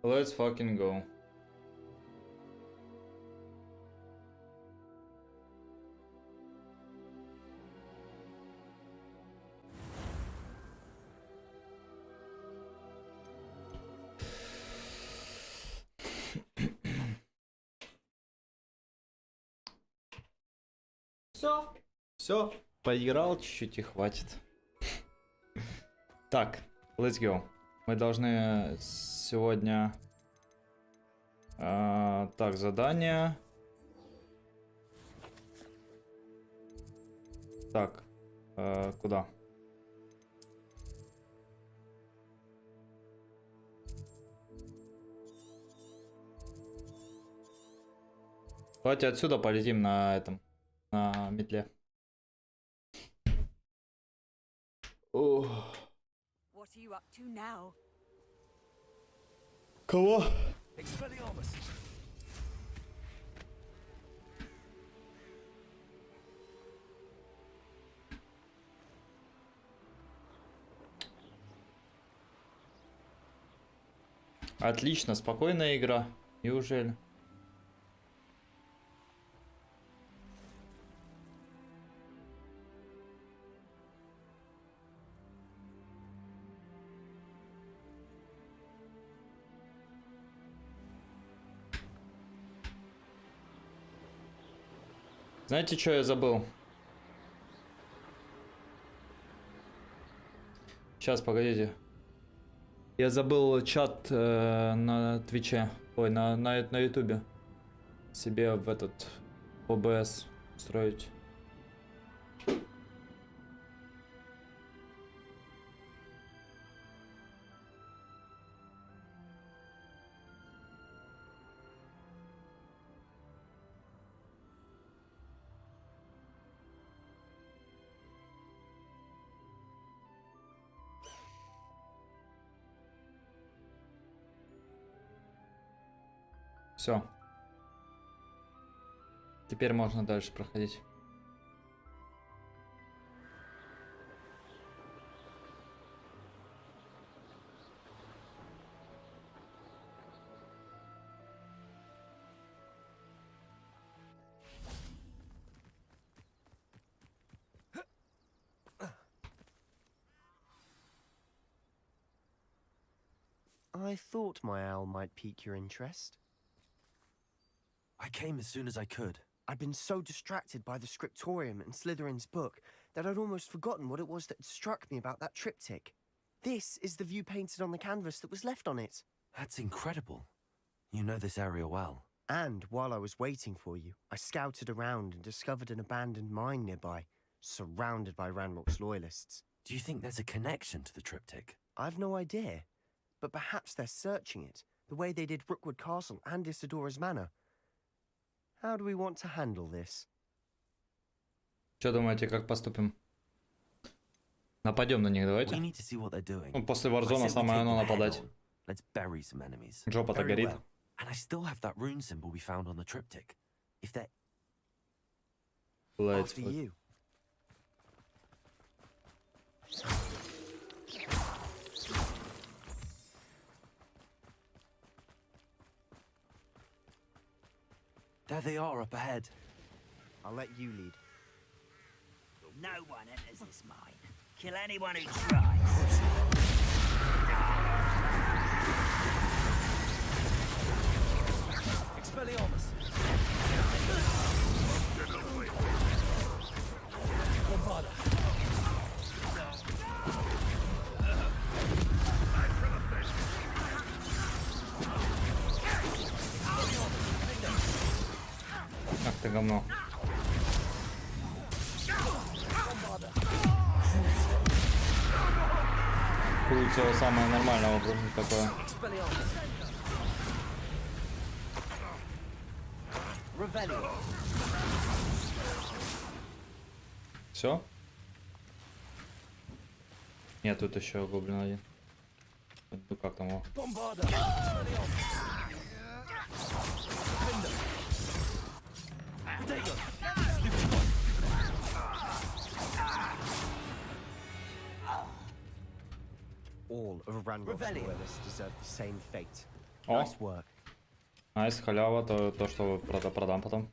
Let's fucking go. Все, поиграл чуть-чуть и хватит. Так, let's go. Мы должны сегодня... так, задание. Так, куда? Давайте отсюда полетим на этом, на метле. What are you up to now? Кого? Отлично, спокойная игра. Неужели? Знаете, что я забыл? Сейчас, погодите. Я забыл чат на Твиче. Ой, на Ютубе. Себе в этот ОБС строить. Все. Теперь можно дальше проходить. I thought my owl might pique your interest. I came as soon as I could. I'd been so distracted by the scriptorium and Slytherin's book that I'd almost forgotten what it was that struck me about that triptych. This is the view painted on the canvas that was left on it. That's incredible. You know this area well. And while I was waiting for you, I scouted around and discovered an abandoned mine nearby, surrounded by Ranrock's loyalists. Do you think there's a connection to the triptych? I've no idea, but perhaps they're searching it, the way they did Rookwood Castle and Isidora's Manor. How do we want to handle this? Что думаете, как поступим? Нападем на них, давайте. We need to see what they're doing. Ну, после Варзона самое оно нападать. Let's bury some enemies. Жопа-то Very горит. well. And I still have that rune symbol we found on the triptych. If they're After you. There they are up ahead. I'll let you lead. No one enters this mine. Kill anyone who tries. Expelliarmus. Ах ты говно. Курица самое нормальное вопроса такое. Все? Нет, тут еще гоблин один. Ну как там его? All of Ranrock's loyalists deserve the same fate. О, Nice work. найс, халява, то что продам потом.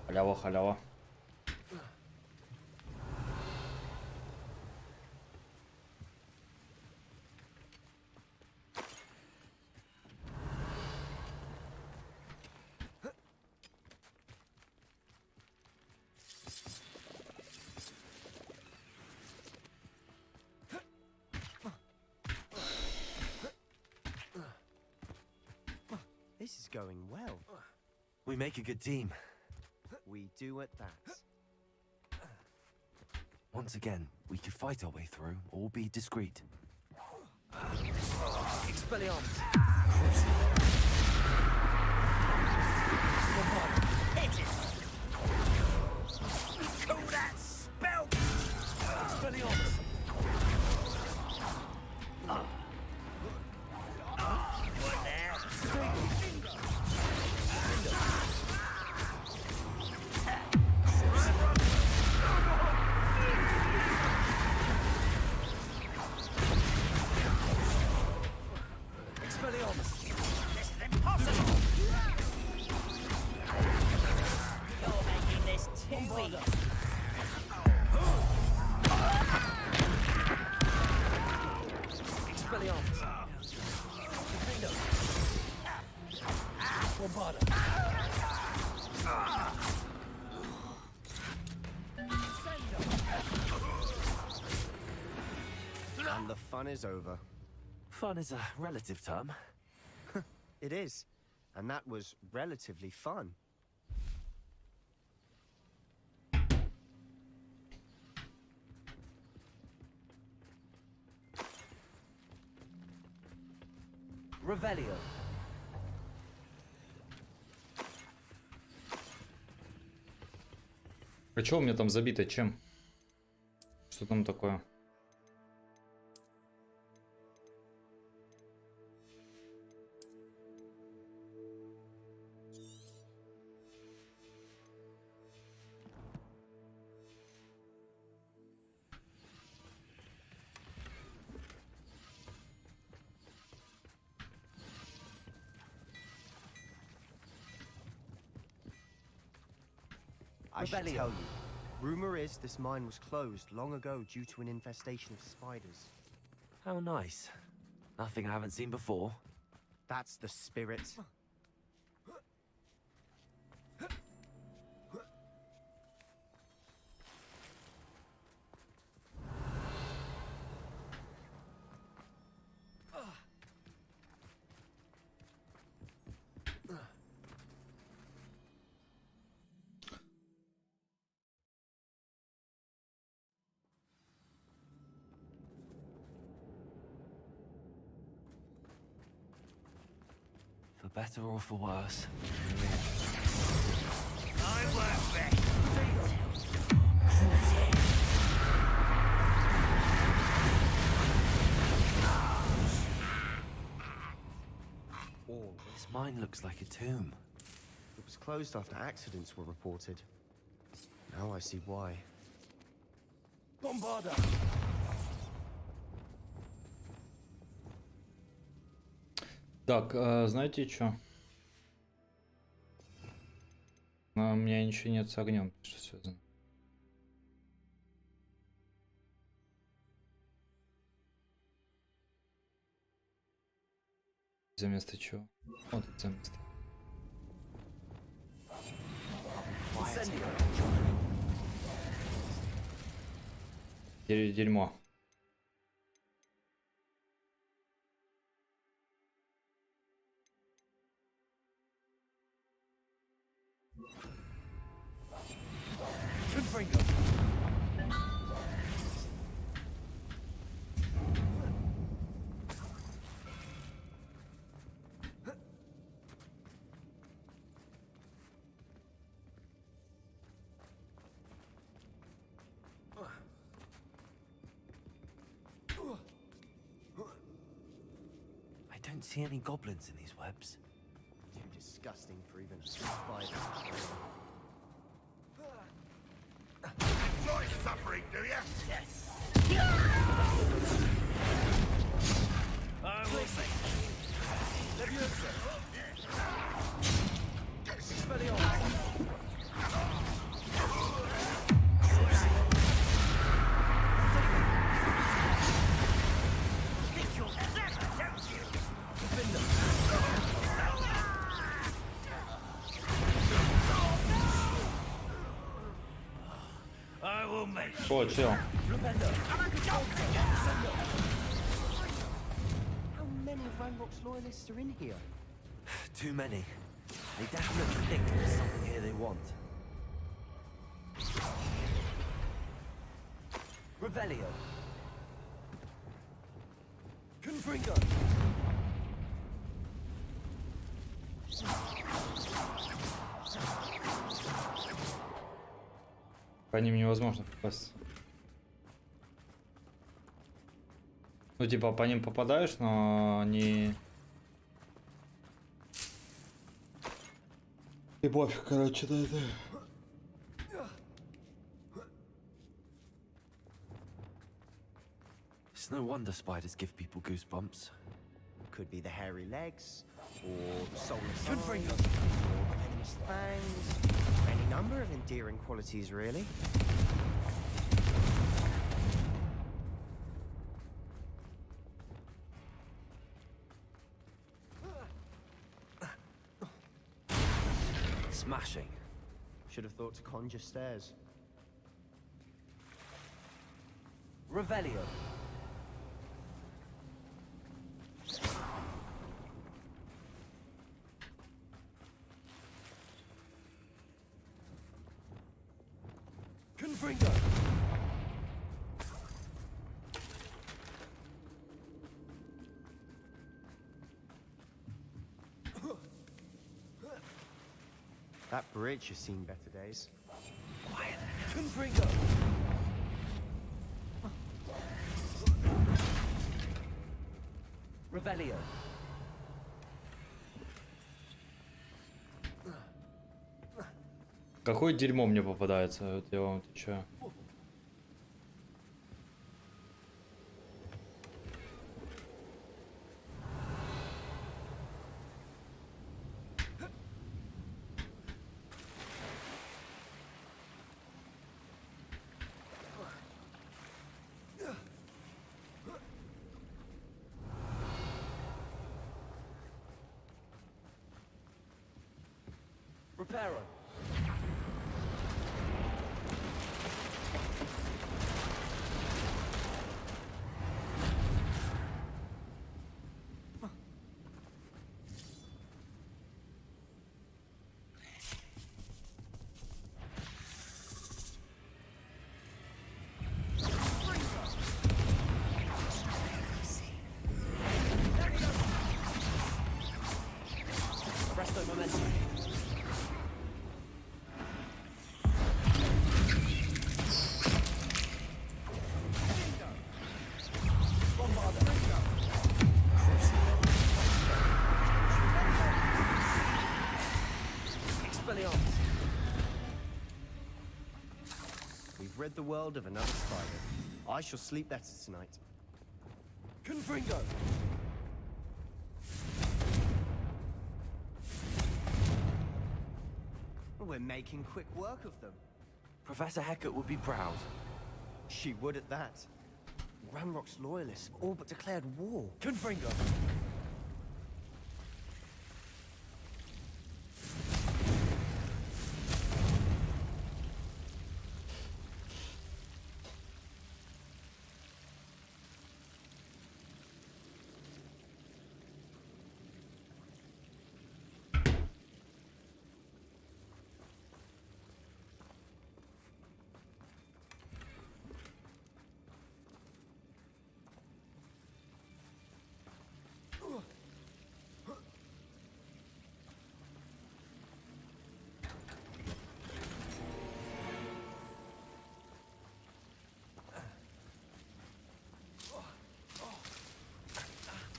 Халява, халява. This is going well. We make a good team. We do at that. Once again, we could fight our way through or be discreet. Expelliarmus. Hit it! Call that spell! Expelliarmus. What now? Expelliarmus. This is impossible! You're making this too easy. Expelliarmus. Bombarda. And the fun is over. Fun is a relative term. It is. And that was relatively fun. Revelio. А чё у меня там забито? Чем? Что там такое? I should tell you. Rumor is this mine was closed long ago due to an infestation of spiders. How nice. Nothing I haven't seen before. That's the spirit. For better or for worse. I work best. All. This mine looks like a tomb. It was closed after accidents were reported. Now I see why. Bombarda! Так, знаете что? У меня ничего нет с огнем, что связано. За место чего? Вот это за место. Дерьмо. I don't see any goblins in these webs. Too disgusting for even a spider. suffering, do you? I will see. Think you're clever, don't you? I will make О, чел. How many of Ranrock's loyalists are in here? Too many. They definitely think there's something here they want. Revelio. Confringo. По ним невозможно попасть. Ну, типа, по ним попадаешь, но они... И пофиг, короче, да, это... It's no wonder spiders give people goosebumps. Could be the hairy legs, or the soulless eyes, or the venomous fangs. Any number of endearing qualities, really. Smashing. Should have thought to conjure stairs. Revelio. Confringo. That bridge has seen better days. Confringo. Revelio. Какое дерьмо мне попадается, вот я вам отвечаю. Reparo. Presto momentum. We've rid the world of another spider. I shall sleep better tonight. Confringo. We're making quick work of them. Professor Hecat would be proud. She would at that. Ranrock's loyalists have all but declared war. Confringo.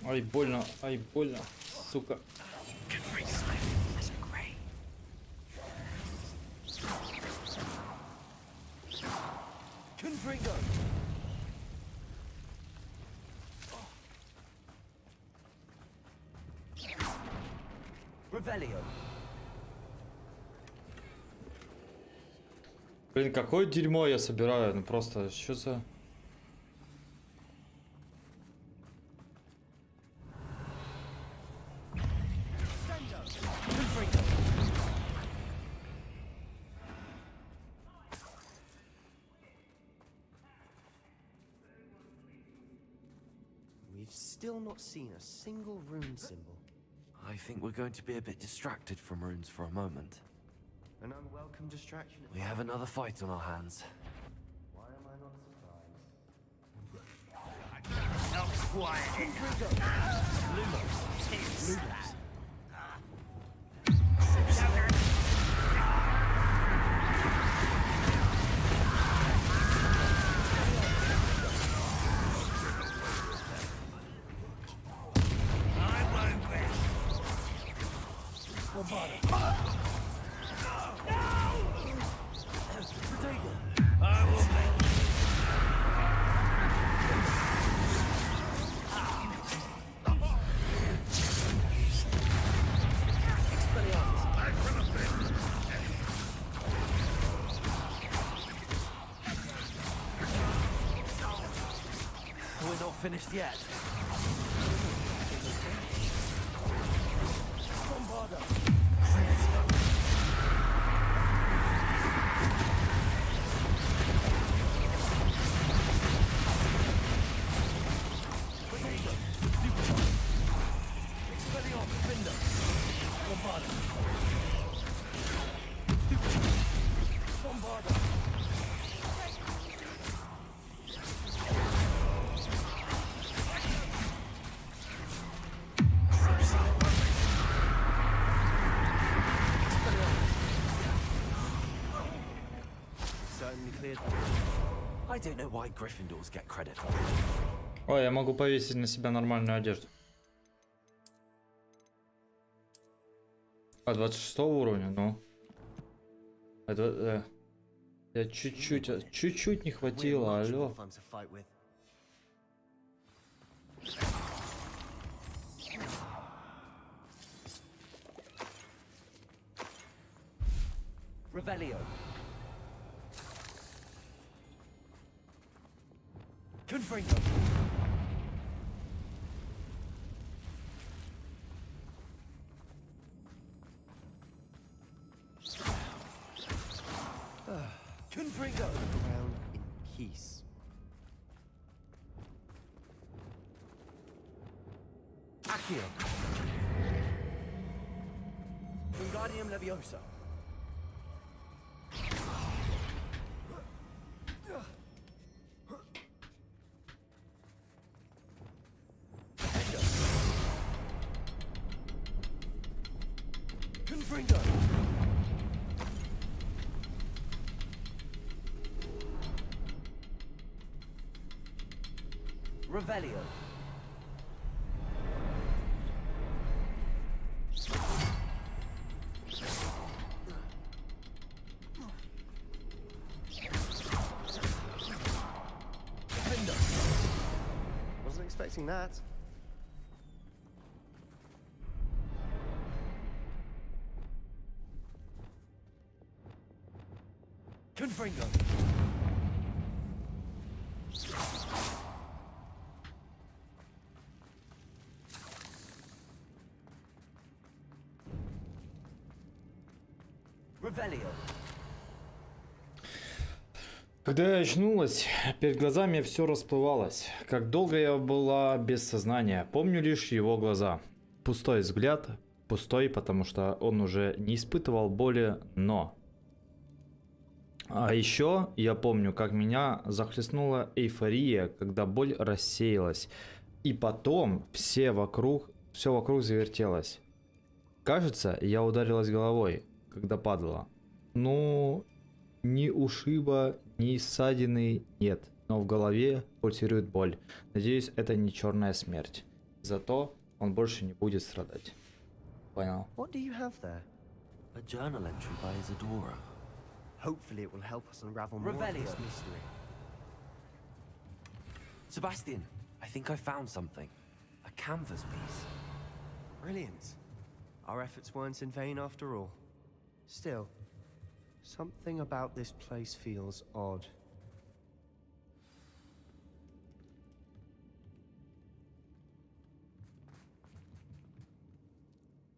Ай, больно, сука. Confringo. Revelio. Блин, какое дерьмо я собираю, ну просто, что за... We've still not seen a single rune symbol. I think we're going to be a bit distracted from runes for a moment. An unwelcome distraction. We have another fight on our hands. Why am I not surprised? Not quiet enough. We're not finished yet. I don't know why Gryffindors get credit for that. Ой, я могу повесить на себя нормальную одежду. А 26 уровня, ну. Это... Я чуть-чуть не хватило, алло. Revelio. Confringo. Confringo. Around in peace. Accio. Wingardium Leviosa. Confringo. Revelio. Defender. Wasn't expecting that. Confringo. Revelio. Когда я очнулась, перед глазами все расплывалось. Как долго я была без сознания. Помню лишь его глаза. Пустой взгляд. Пустой, потому что он уже не испытывал боли, но... А еще я помню, как меня захлестнула эйфория, когда боль рассеялась. И потом все вокруг завертелось. Кажется, я ударилась головой, когда падала. Ну, ни ушиба, ни ссадины нет, но в голове пульсирует боль. Надеюсь, это не черная смерть. Зато он больше не будет страдать. Понял. What do you have there? A journal entry by Isadora. Hopefully it will help us unravel more of Revelio. this mystery. Sebastian, I think I found something. A canvas piece. Brilliant. Our efforts weren't in vain after all. Still, something about this place feels odd.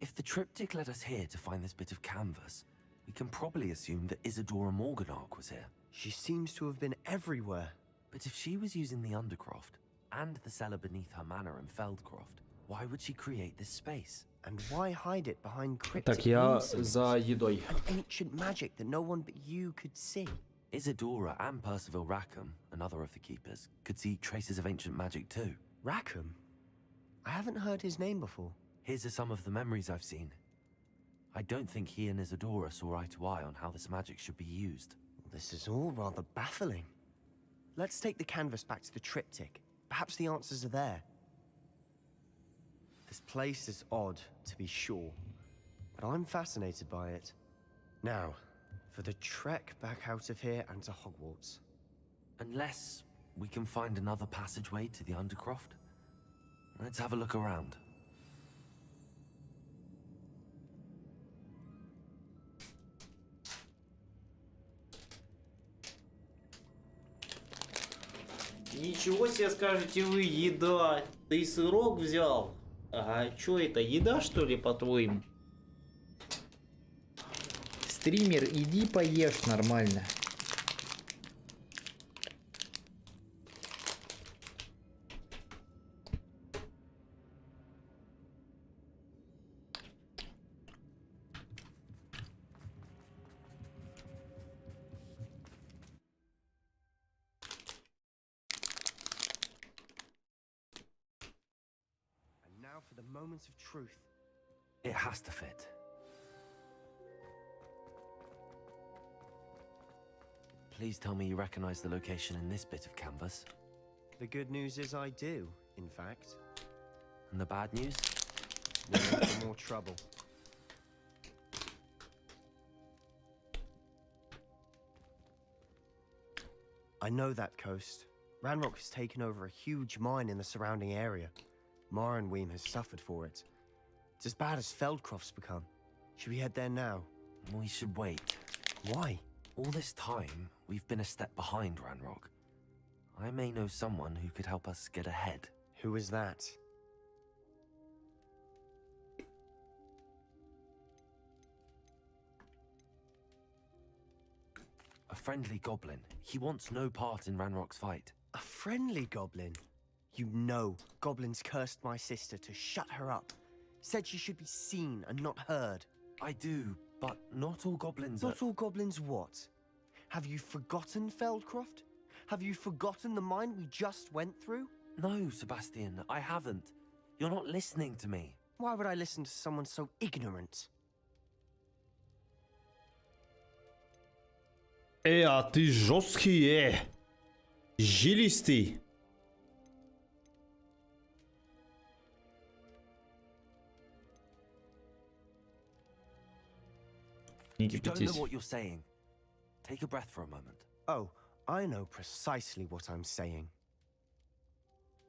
If the triptych led us here to find this bit of canvas, we can probably assume that Isadora Morganach was here. She seems to have been everywhere. But if she was using the Undercroft, and the cellar beneath her manor in Feldcroft, why would she create this space? And why hide it behind cryptic Так, я incense? за едой. An ancient magic that no one but you could see. Isadora and Percival Rackham, another of the keepers, could see traces of ancient magic too. Rackham? I haven't heard his name before. His are some of the memories I've seen. I don't think he and Isadora saw eye to eye on how this magic should be used. This is all rather baffling. Let's take the canvas back to the triptych. Perhaps the answers are there. This place is odd, to be sure, but I'm fascinated by it. Now, for the trek back out of here and to Hogwarts. Unless we can find another passageway to the Undercroft. Let's have a look around. Ничего себе, скажете вы, еда. Ты сырок взял? А чё это, еда что ли, по-твоему? Стример, иди поешь нормально. And now for the moment of truth. It has to fit. Please tell me you recognize the location in this bit of canvas. The good news is I do, in fact. And the bad news? We're in for more trouble. I know that coast. Ranrock has taken over a huge mine in the surrounding area. Morinweem has suffered for it. It's as bad as Feldcroft's become. Should we head there now? We should wait. Why? All this time, we've been a step behind Ranrock. I may know someone who could help us get ahead. Who is that? A friendly goblin. He wants no part in Ranrock's fight. A friendly goblin? You know, goblins cursed my sister to shut her up. Said she should be seen and not heard. I do, but not all goblins are... Not all goblins what? Have you forgotten Feldcroft? Have you forgotten the mine we just went through? No, Sebastian, I haven't. You're not listening to me. Why would I listen to someone so ignorant? А ты жесткий, жилистый. Не You don't know кипятись. what you're saying. Take a breath for a moment. Oh, I know precisely what I'm saying.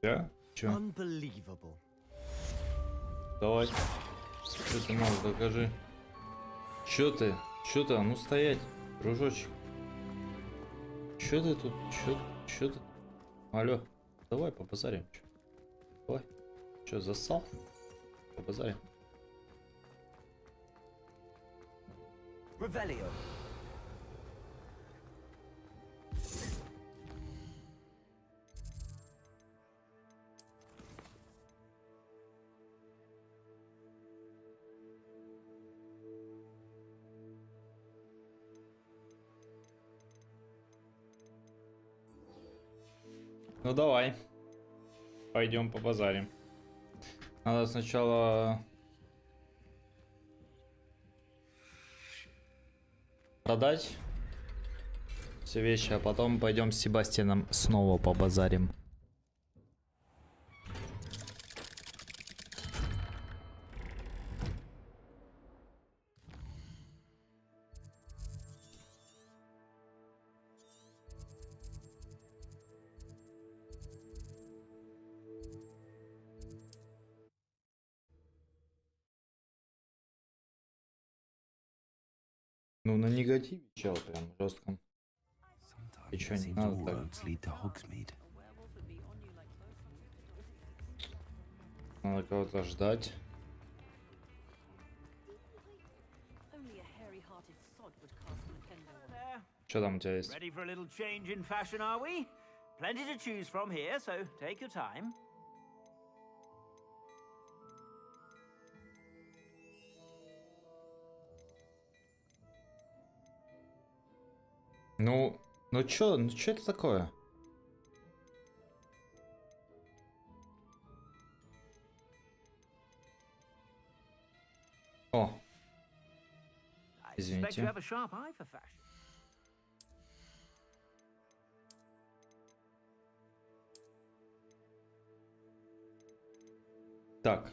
Да? Чё? Unbelievable. Давай. Что ты можешь, докажи. Чё ты? Чё ты? А ну стоять, дружочек. Чё ты тут? Чё ты? Алло. Давай побазарим. Чё? Давай. Чё, зассал? Побазарим. Revelio. Ну давай. Пойдем побазарим. Надо сначала продать все вещи, а потом пойдем с Себастьяном снова побазарим. Ну, на негативе, чел, прям жестком. Sometimes чё, it не seems надо all так? roads lead to Hogsmeade. Надо кого-то ждать. Only a hairy-hearted sod would cast Nintendo. There. Что там у тебя есть? Ready for a little change in fashion, are we? Plenty to choose from here, so take your time. Ну чё это такое? О, I suspect Извините. you have a sharp eye for fashion. так.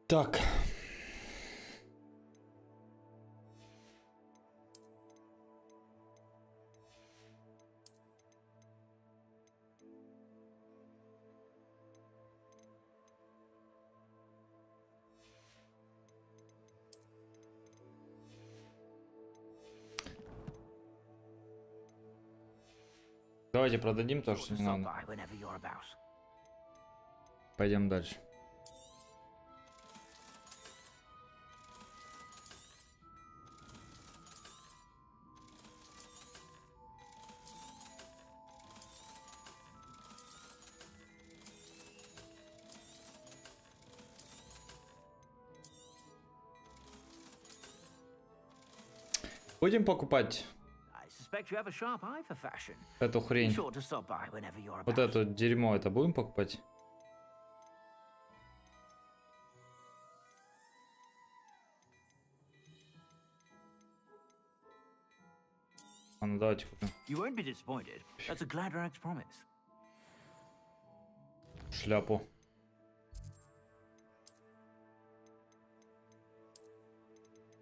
Так. Давайте продадим то, что не Stop надо. by whenever you're about. Пойдем дальше. Будем покупать I suspect you have a sharp eye for fashion. эту Be хрень. sure to stop by whenever you're Вот about. это дерьмо, это будем покупать? А ну давайте купим You won't be disappointed. That's a Gladrag's promise. шляпу.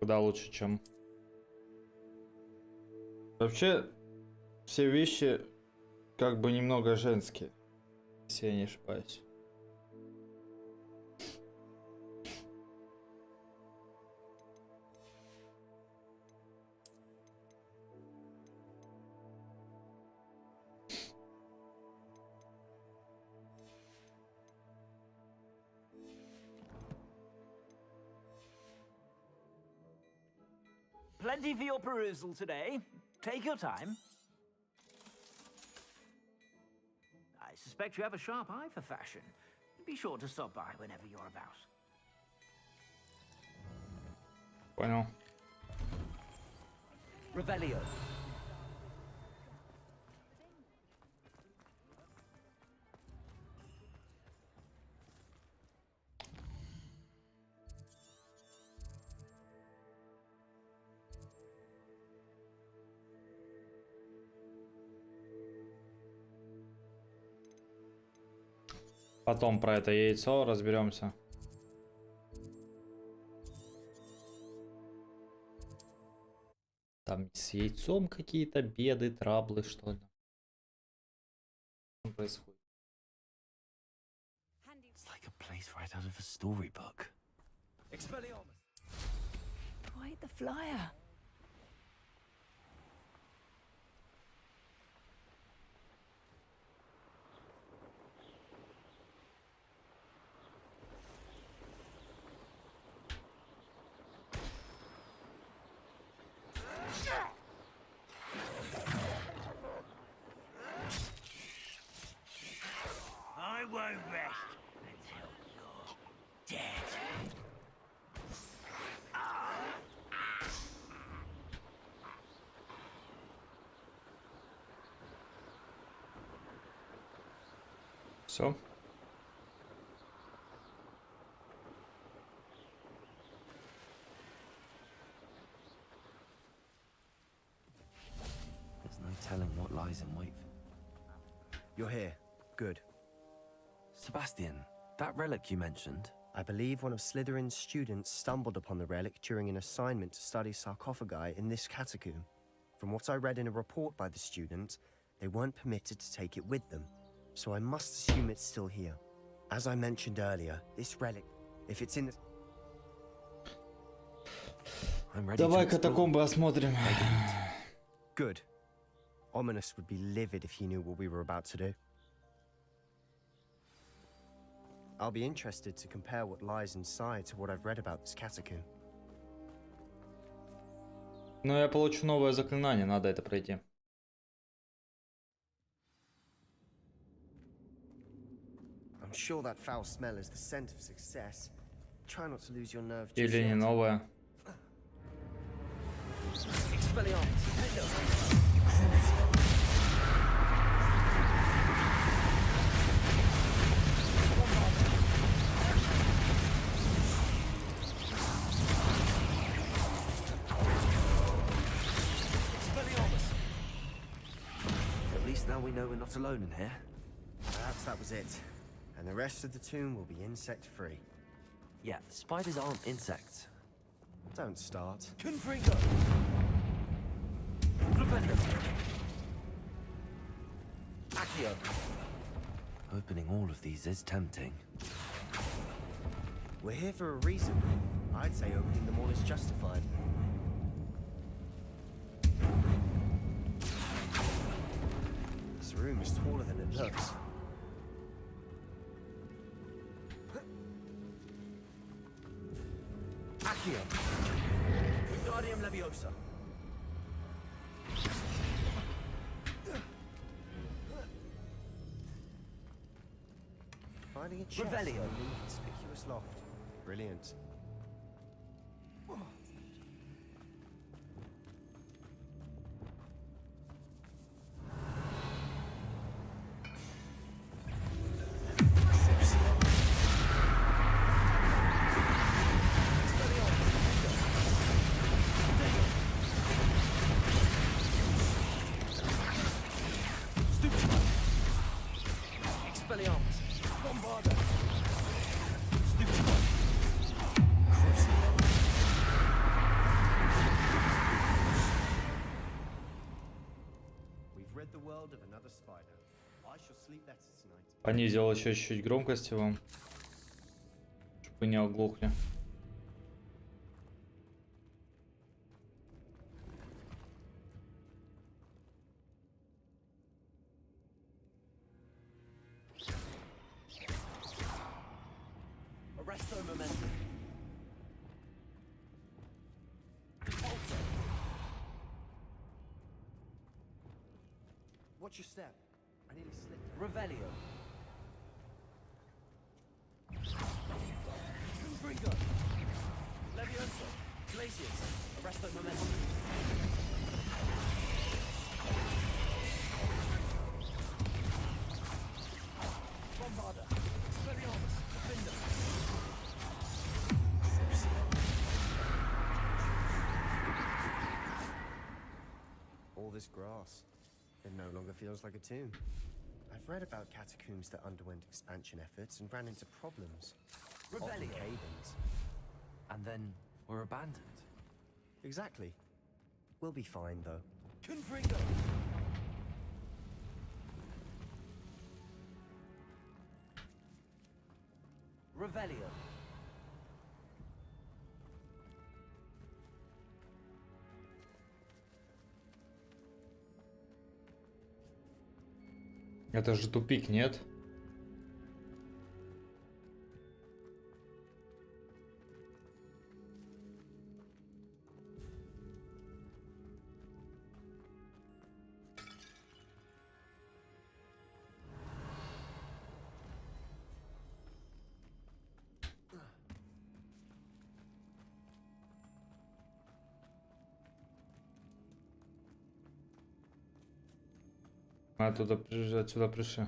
Куда лучше, чем... Вообще, все вещи как бы немного женские, если я не ошибаюсь. Plenty for your perusal today. Take your time. I suspect you have a sharp eye for fashion. Be sure to stop by whenever you're about. Понял. Revelio. Потом про это яйцо разберемся. Там с яйцом какие-то беды, траблы, что там происходит. It's like a place right out of a storybook. Quite the flyer. I won't rest until you're dead. Все. There's no telling what lies in wait. You're here. Good. Sebastian, that relic you mentioned, I believe one of Slytherin's students stumbled upon the relic during an assignment to study sarcophagi in this catacomb. From what I read in a report by the student, they weren't permitted to take it with them, so I must assume it's still here. As I mentioned earlier, this relic, if it's in the... I'm ready Давай to explore. катакомбы осмотрим. Good. Ominous would be livid if he knew what we were about to do. I'll be interested to compare what lies inside to what I've read about this catacomb. Но я получу новое заклинание, надо это пройти. I'm sure that foul smell is the scent of success. Try not to lose your nerve just Или не yet. новое. At least now we know we're not alone in here. Perhaps that was it. And the rest of the tomb will be insect-free. Yeah, spiders aren't insects. Don't start. Confringo! Accio! Opening all of these is tempting. We're here for a reason. I'd say opening them all is justified. This room is taller than it looks. Accio! Wingardium Leviosa! Finding a chest in Revelio. an inconspicuous loft. Brilliant. Expelliarmus! Bombarda! We've rid the world of another spider. I shall sleep better tonight. Понизил еще чуть-чуть громкости вам, чтобы не оглохли. Arresto momentum. Repulsor. Watch your step. I nearly slipped. Revelio. Confringo. Leviosa. Glacius. Arresto momentum. Bombarda. Expelliarmus. Defender. All this grass. It no longer feels like a tomb. I've read about catacombs that underwent expansion efforts and ran into problems. Often Revelio. cave-ins. And then we're abandoned. Exactly. We'll be fine, though. Confringo. Revelio. Это же тупик, нет? Отсюда пришли.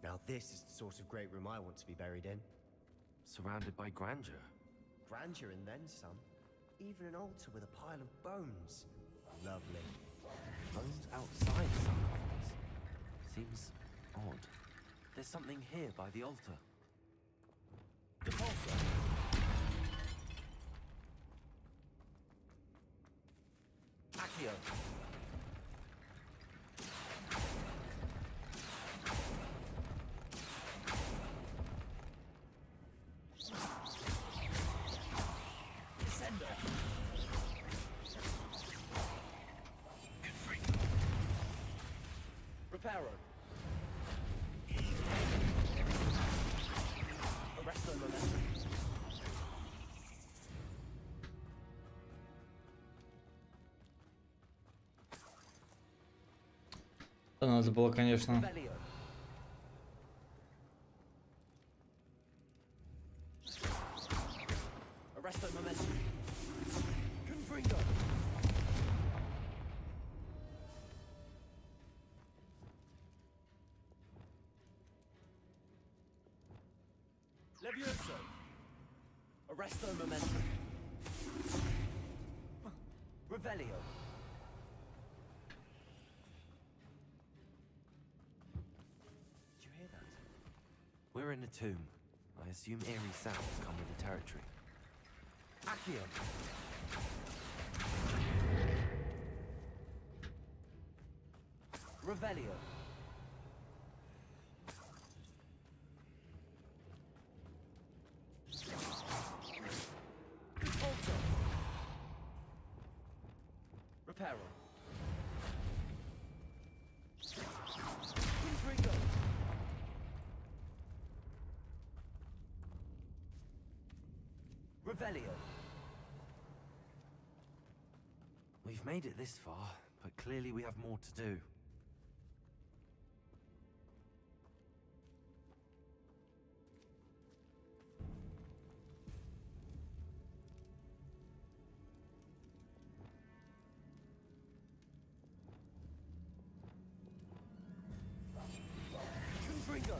Now this is the sort of great room I want to be buried in. Surrounded by grandeur. Grandeur and then some. Even an altar with a pile of bones. Lovely. Bones outside the sarcophagus. Seems odd. There's something here by the altar. Repulsor. Revelio. Reparo. Arrest the momentum. Это надо было, конечно. Revelio. Arrest the momentum. Confringo. Levioso. Arresto momentum. Revelio. Did you hear that? We're in a tomb. I assume eerie sounds come with the territory. Accio. Revelio. Also. Reparo. Confringo. Revelio. We've made it this far, but clearly we have more to do. Confringo.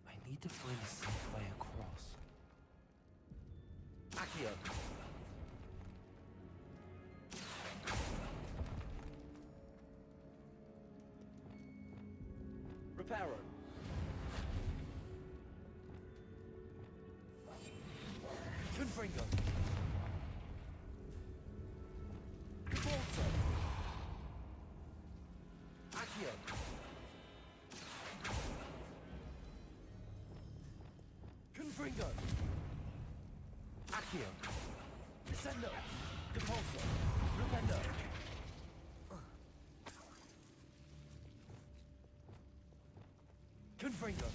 I need to find a safe way across. Accio. Reparo. Confringo. Convulso. Accio. Confringo. Accio. Descendo. Depulso. Rependo. Confringo.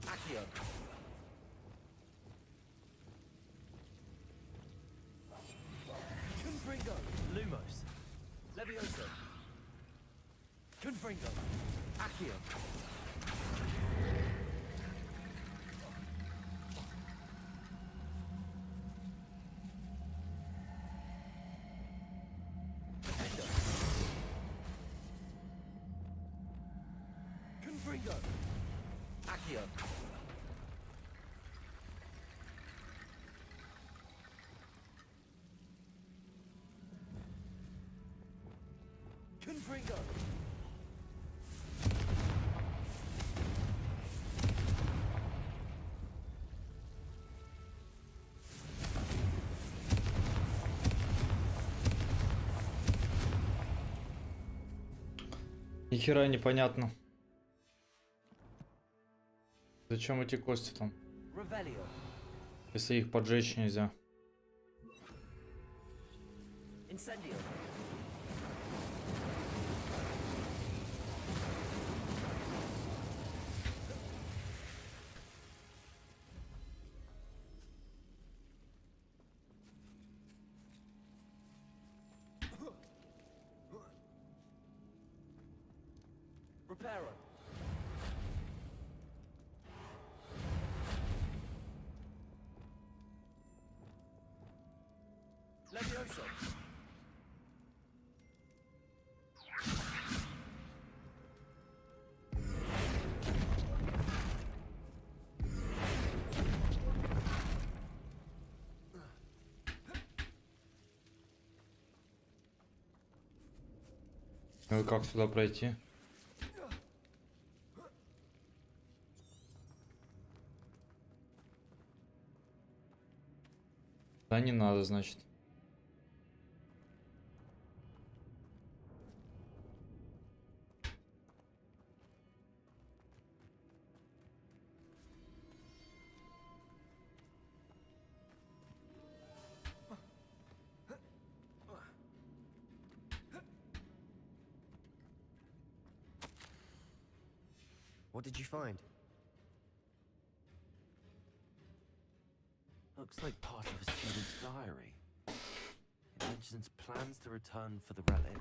Accio. Confringo. Lumos. Levioso. Confringo. Accio. Defendo. Confringo. Accio. Confringo. Ни хера непонятно. Зачем эти кости там? Revelio. Если их поджечь нельзя. Incendio. Reparo. Levioso. Ну и как сюда пройти? Да не надо, значит. What did you find? Looks like part of a student's diary. It mentions plans to return for the relic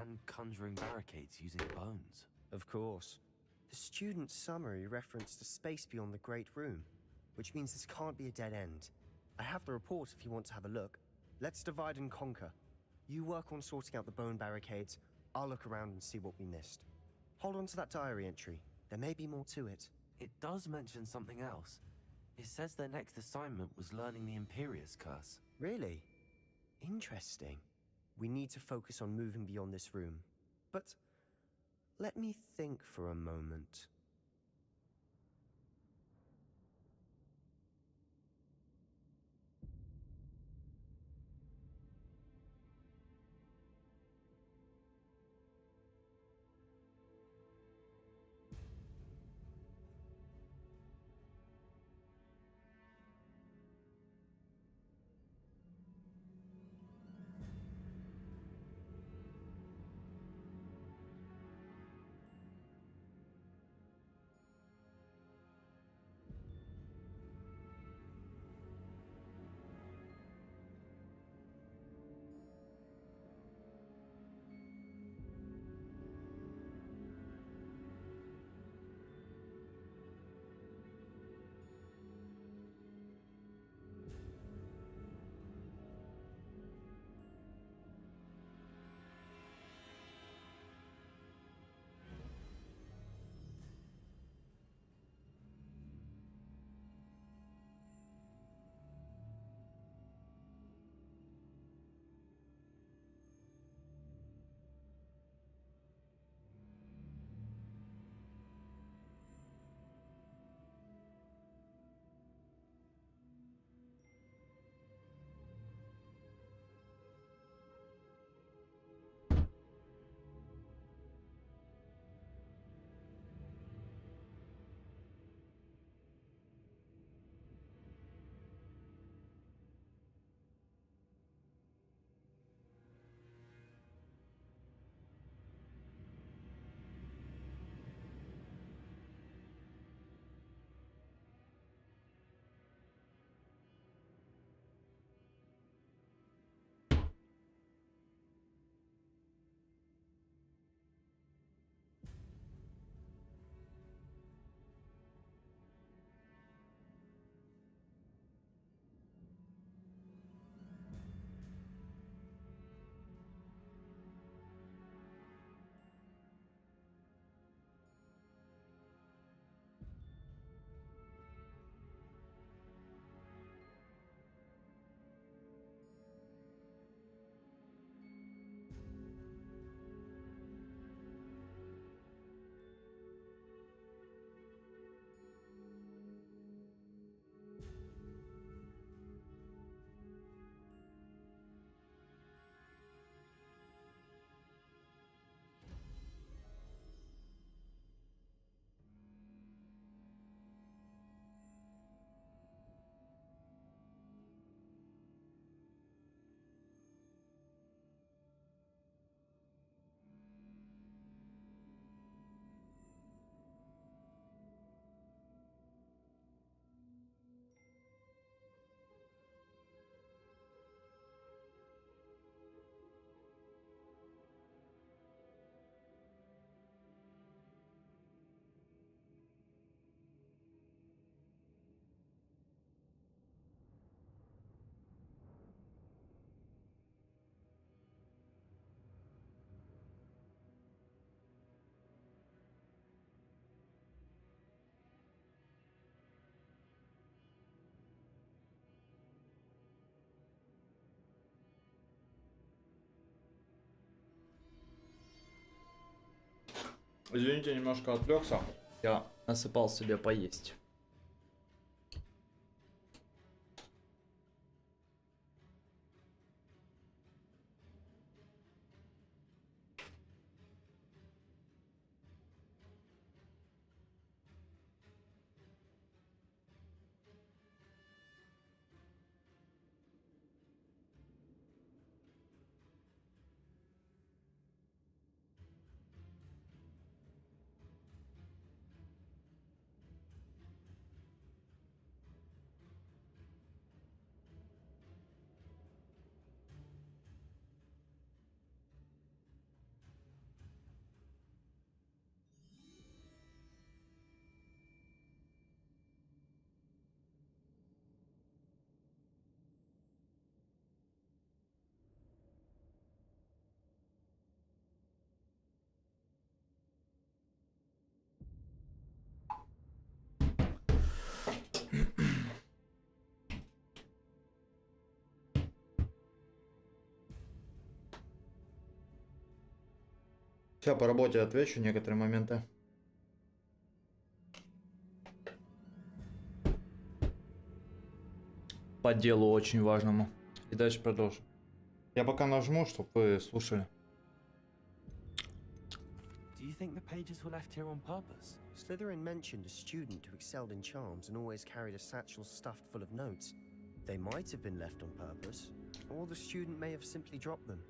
and conjuring barricades using bones. Of course. The student's summary referenced a space beyond the Great Room, which means this can't be a dead end. I have the report if you want to have a look. Let's divide and conquer. You work on sorting out the bone barricades. I'll look around and see what we missed. Hold on to that diary entry. There may be more to it. It does mention something else. It says their next assignment was learning the Imperius curse. Really? Interesting. We need to focus on moving beyond this room. But let me think for a moment. Извините, немножко отвлекся. Я насыпал себе поесть. Сейчас по работе отвечу некоторые моменты. По делу очень важному. И дальше продолжим. Я пока нажму, чтобы вы слушали. Do you think the pages were left here on purpose? Slytherin mentioned a student who excelled in charms and always carried a satchel stuffed full of notes. They might have been left on purpose, or the student may have simply dropped them.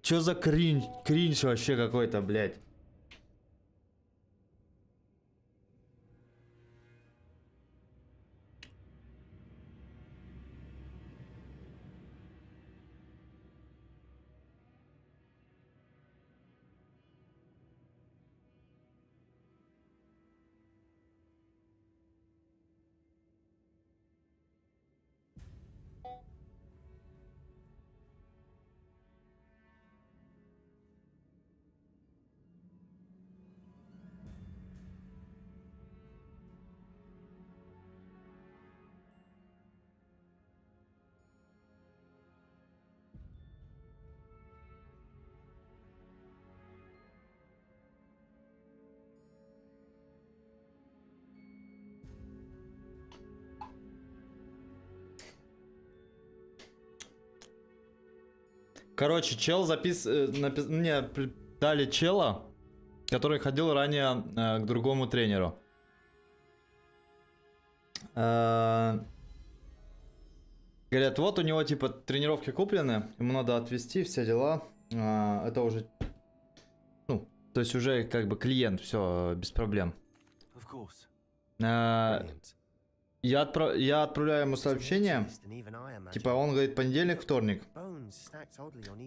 Чё за кринж? Кринж вообще какой-то, блядь. Короче, чел мне дали чела, который ходил ранее к другому тренеру. Говорят, вот у него типа тренировки куплены, ему надо отвезти, все дела. Это уже, ну, то есть уже как бы клиент, все без проблем. Of course. Brilliant. Я отправляю ему сообщение, типа он говорит понедельник, вторник.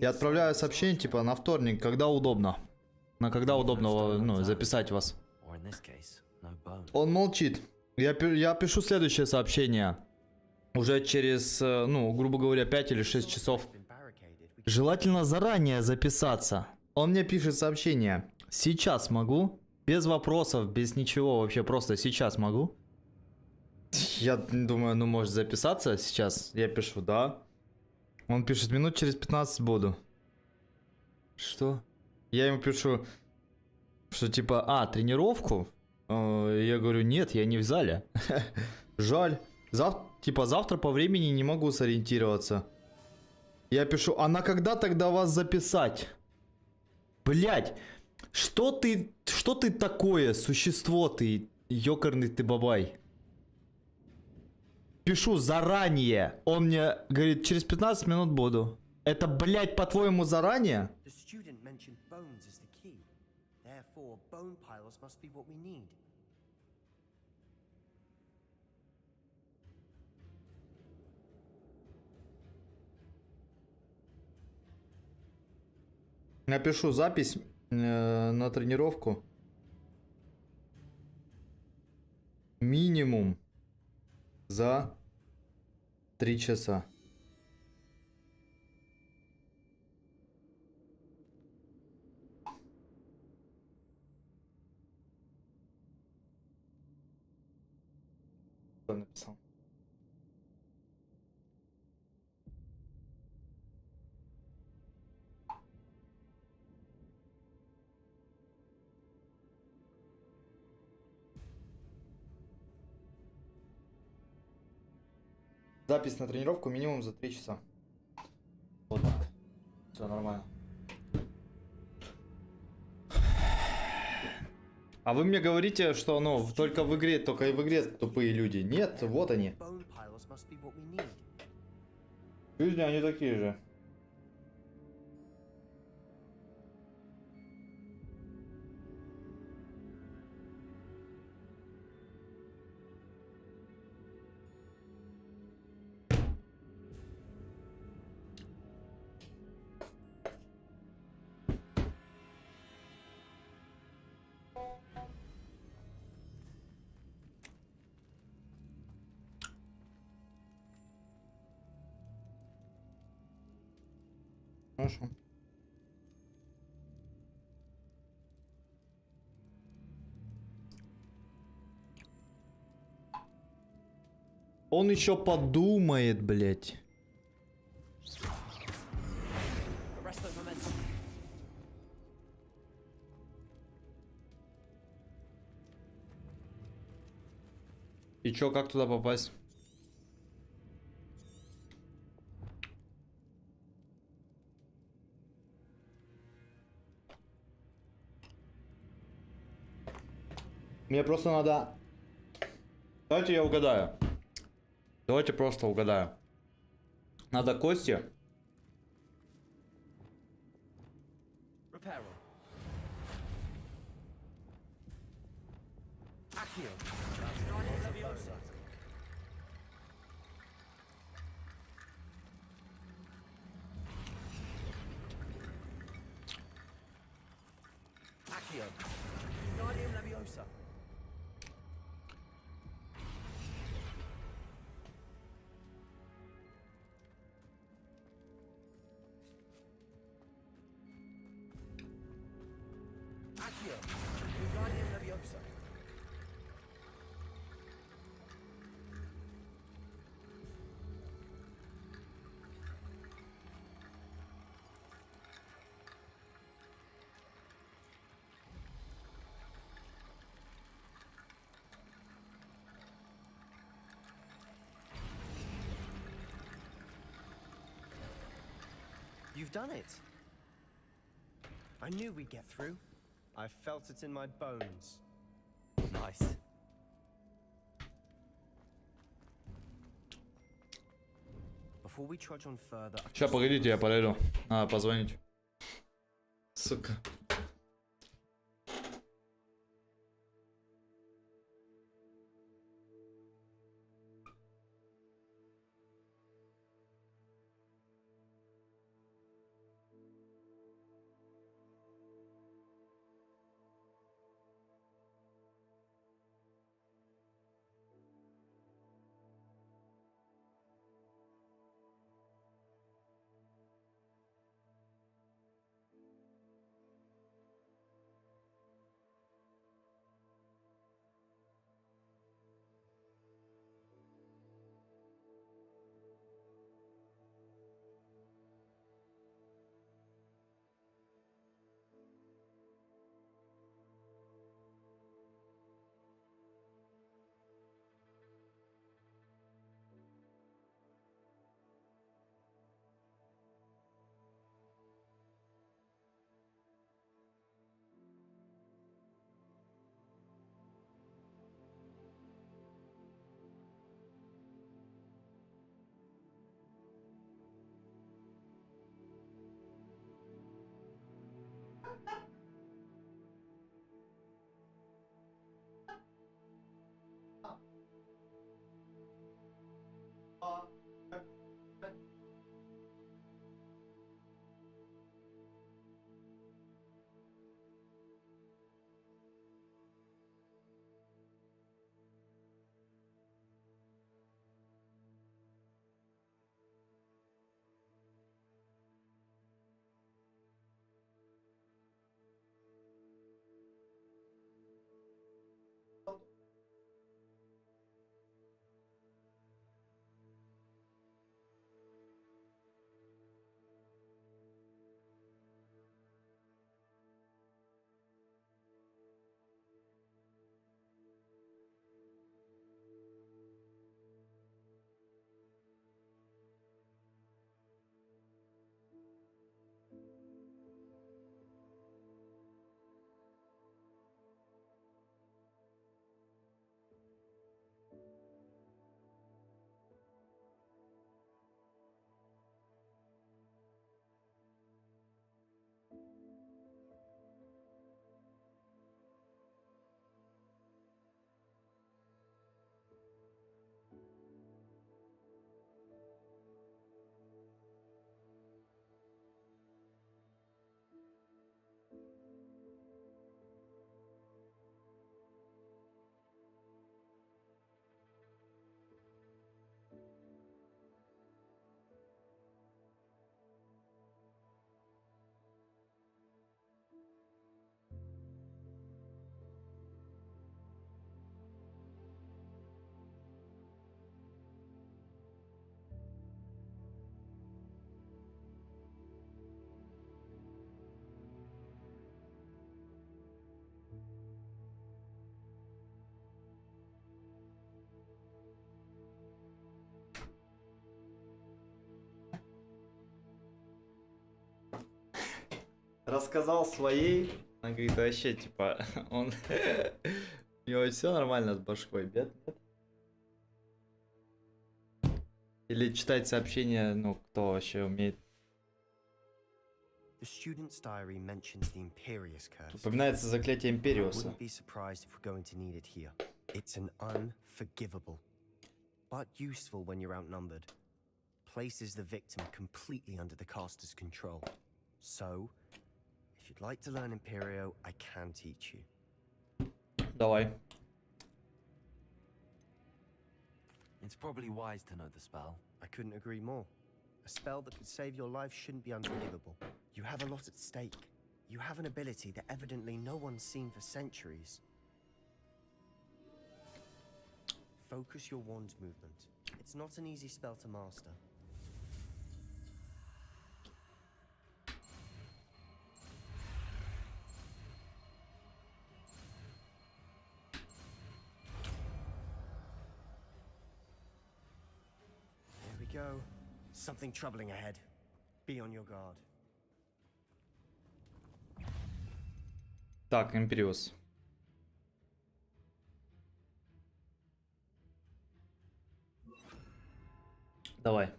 Я отправляю сообщение типа на вторник, когда удобно. На когда удобно, ну, записать вас. Or in this case, no bone. Он молчит. Я пишу следующее сообщение. Уже через, ну, грубо говоря, 5 или 6 часов. Желательно заранее записаться. Он мне пишет сообщение. Сейчас могу. Без вопросов, без ничего. Вообще просто сейчас могу. Я думаю, ну может записаться сейчас. Я пишу, да. Он пишет, минут через 15 буду. Что? Я ему пишу, что типа, тренировку? Я говорю, нет, я не в зале. Жаль. Завтра по времени не могу сориентироваться. Я пишу, а на когда тогда вас записать? Блять, что ты такое, существо ты, ёкарный ты бабай? Пишу заранее. Он мне говорит, через 15 минут буду. Это, блять, по-твоему, заранее? Therefore, bone piles must be what we need. Напишу запись на тренировку. Минимум за 3 часа. Кто написал? Запись на тренировку минимум за 3 часа. Вот так. Все нормально. А вы мне говорите, что ну только в игре, только и в игре тупые люди. Нет, вот они. Bone piles must be what we need. В жизни они такие же. Хорошо. Он еще подумает, блядь. Arrest the momentum. И чё, как туда попасть? Мне просто надо... Давайте я угадаю. Давайте просто угадаю. Надо кости. Reparo. Accio. Leviosa. Accio. Guardium Leviosa. Accio. Guardium Leviosa. You've done it. I knew we'd get through. I felt it in my bones. Nice. Before we trudge on further, Сейчас, погодите, я подойду. Надо позвонить. Сука. рассказал своей. Она говорит, вообще, типа, он... У него все нормально с башкой, нет? Или читать сообщения, ну, кто вообще умеет. The student's diary mentions the Imperious curse. Упоминается заклятие Империуса. Wouldn't be surprised if we're going to need it here. It's an unforgivable, but useful when you're outnumbered. Places the victim completely under the caster's control. So, if you'd like to learn Imperio, I can teach you. Давай. It's probably wise to know the spell. I couldn't agree more. A spell that could save your life shouldn't be unforgivable. You have a lot at stake. You have an ability that evidently no one's seen for centuries. Focus your wand's movement. It's not an easy spell to master. Here we go. Something troubling ahead. Be on your guard. Так, Империус. Давай.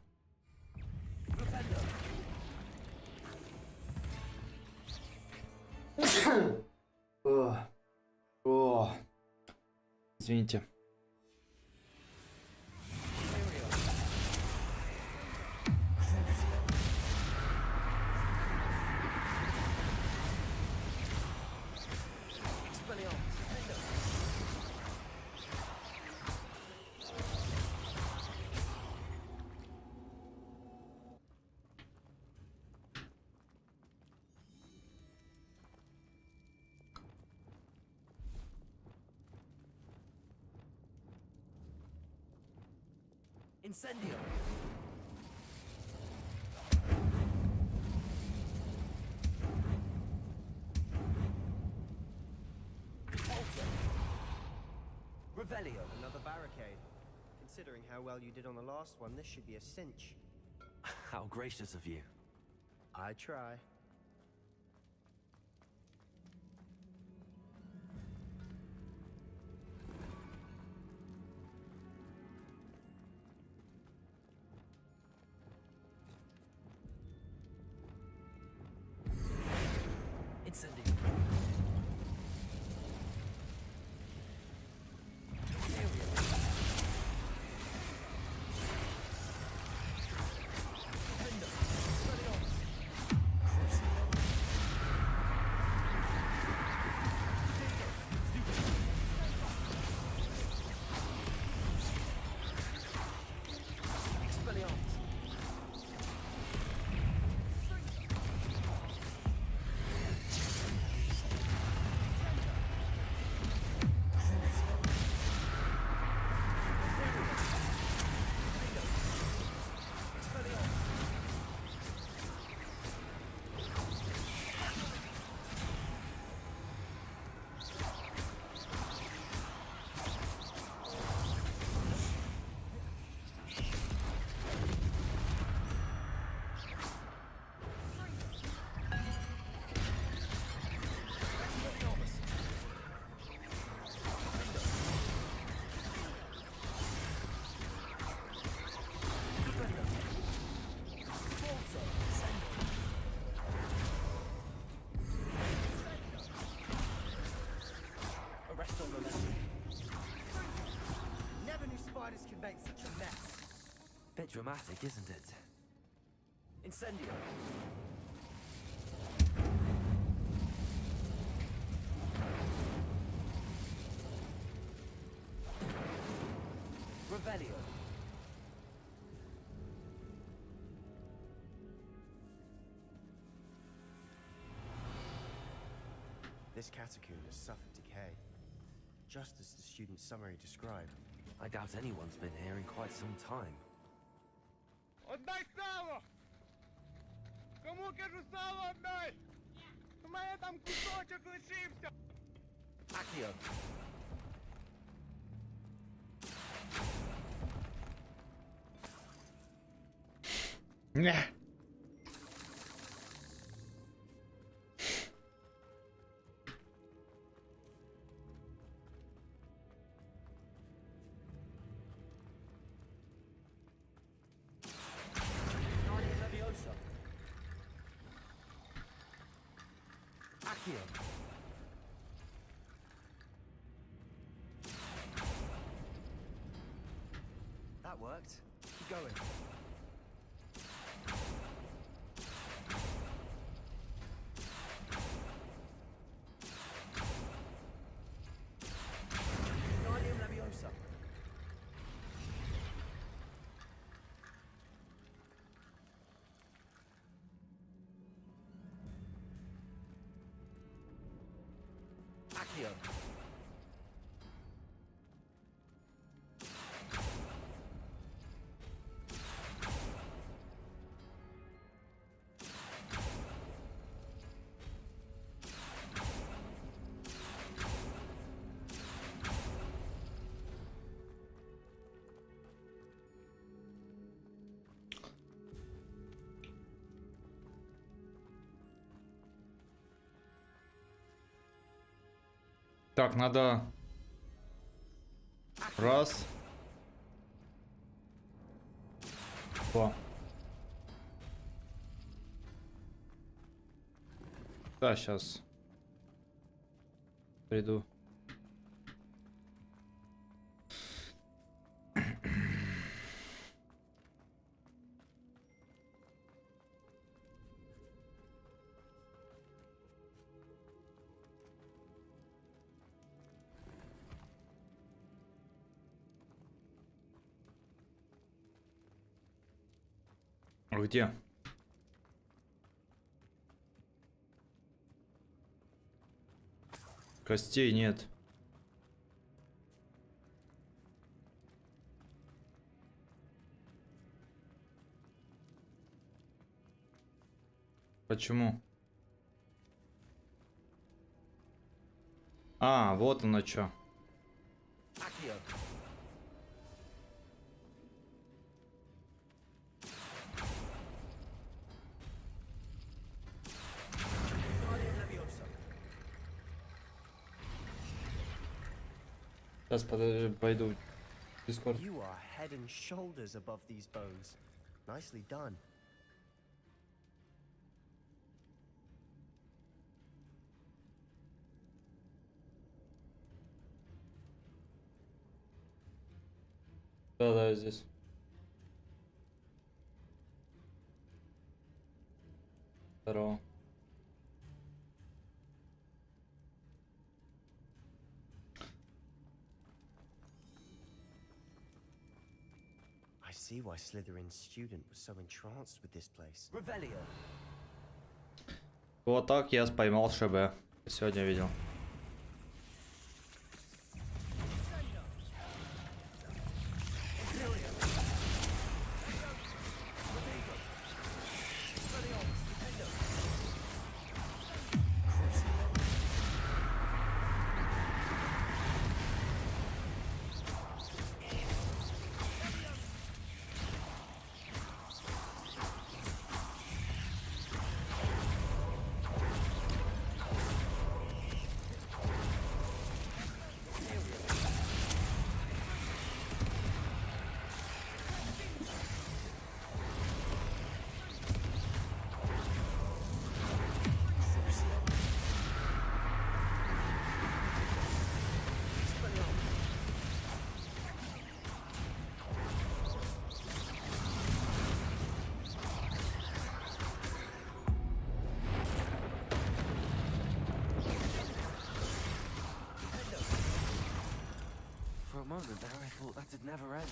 О. Извините. Incendio! Revelio! Another barricade. Considering how well you did on the last one, this should be a cinch. How gracious of you. I try. Incendio! Never knew spiders could make such a mess. Bit dramatic, isn't it? Incendio! Revelio! This catacomb has suffered decay, just as the student's summary described. I doubt anyone's been here in quite some time. Отдай сало! Кому кажу сало отдай? У мене там кусочок лишився! Accio! Ня. Accio. That worked. Keep going. Guardian Leviosa. Accio. Так, надо... Раз. Два. Да, сейчас. Приду. Где? Костей нет. Почему? А, вот оно чё. Accio. Guardian Leviosa. Сейчас подожди, пойду в Discord. You are head and shoulders above these bones. Nicely done. Да, здесь. Здорово. I see why Slytherin's student was so entranced with this place. Revelio. Вот так я поймал ШБ. Сегодня видел. For a moment there, I thought that'd never end.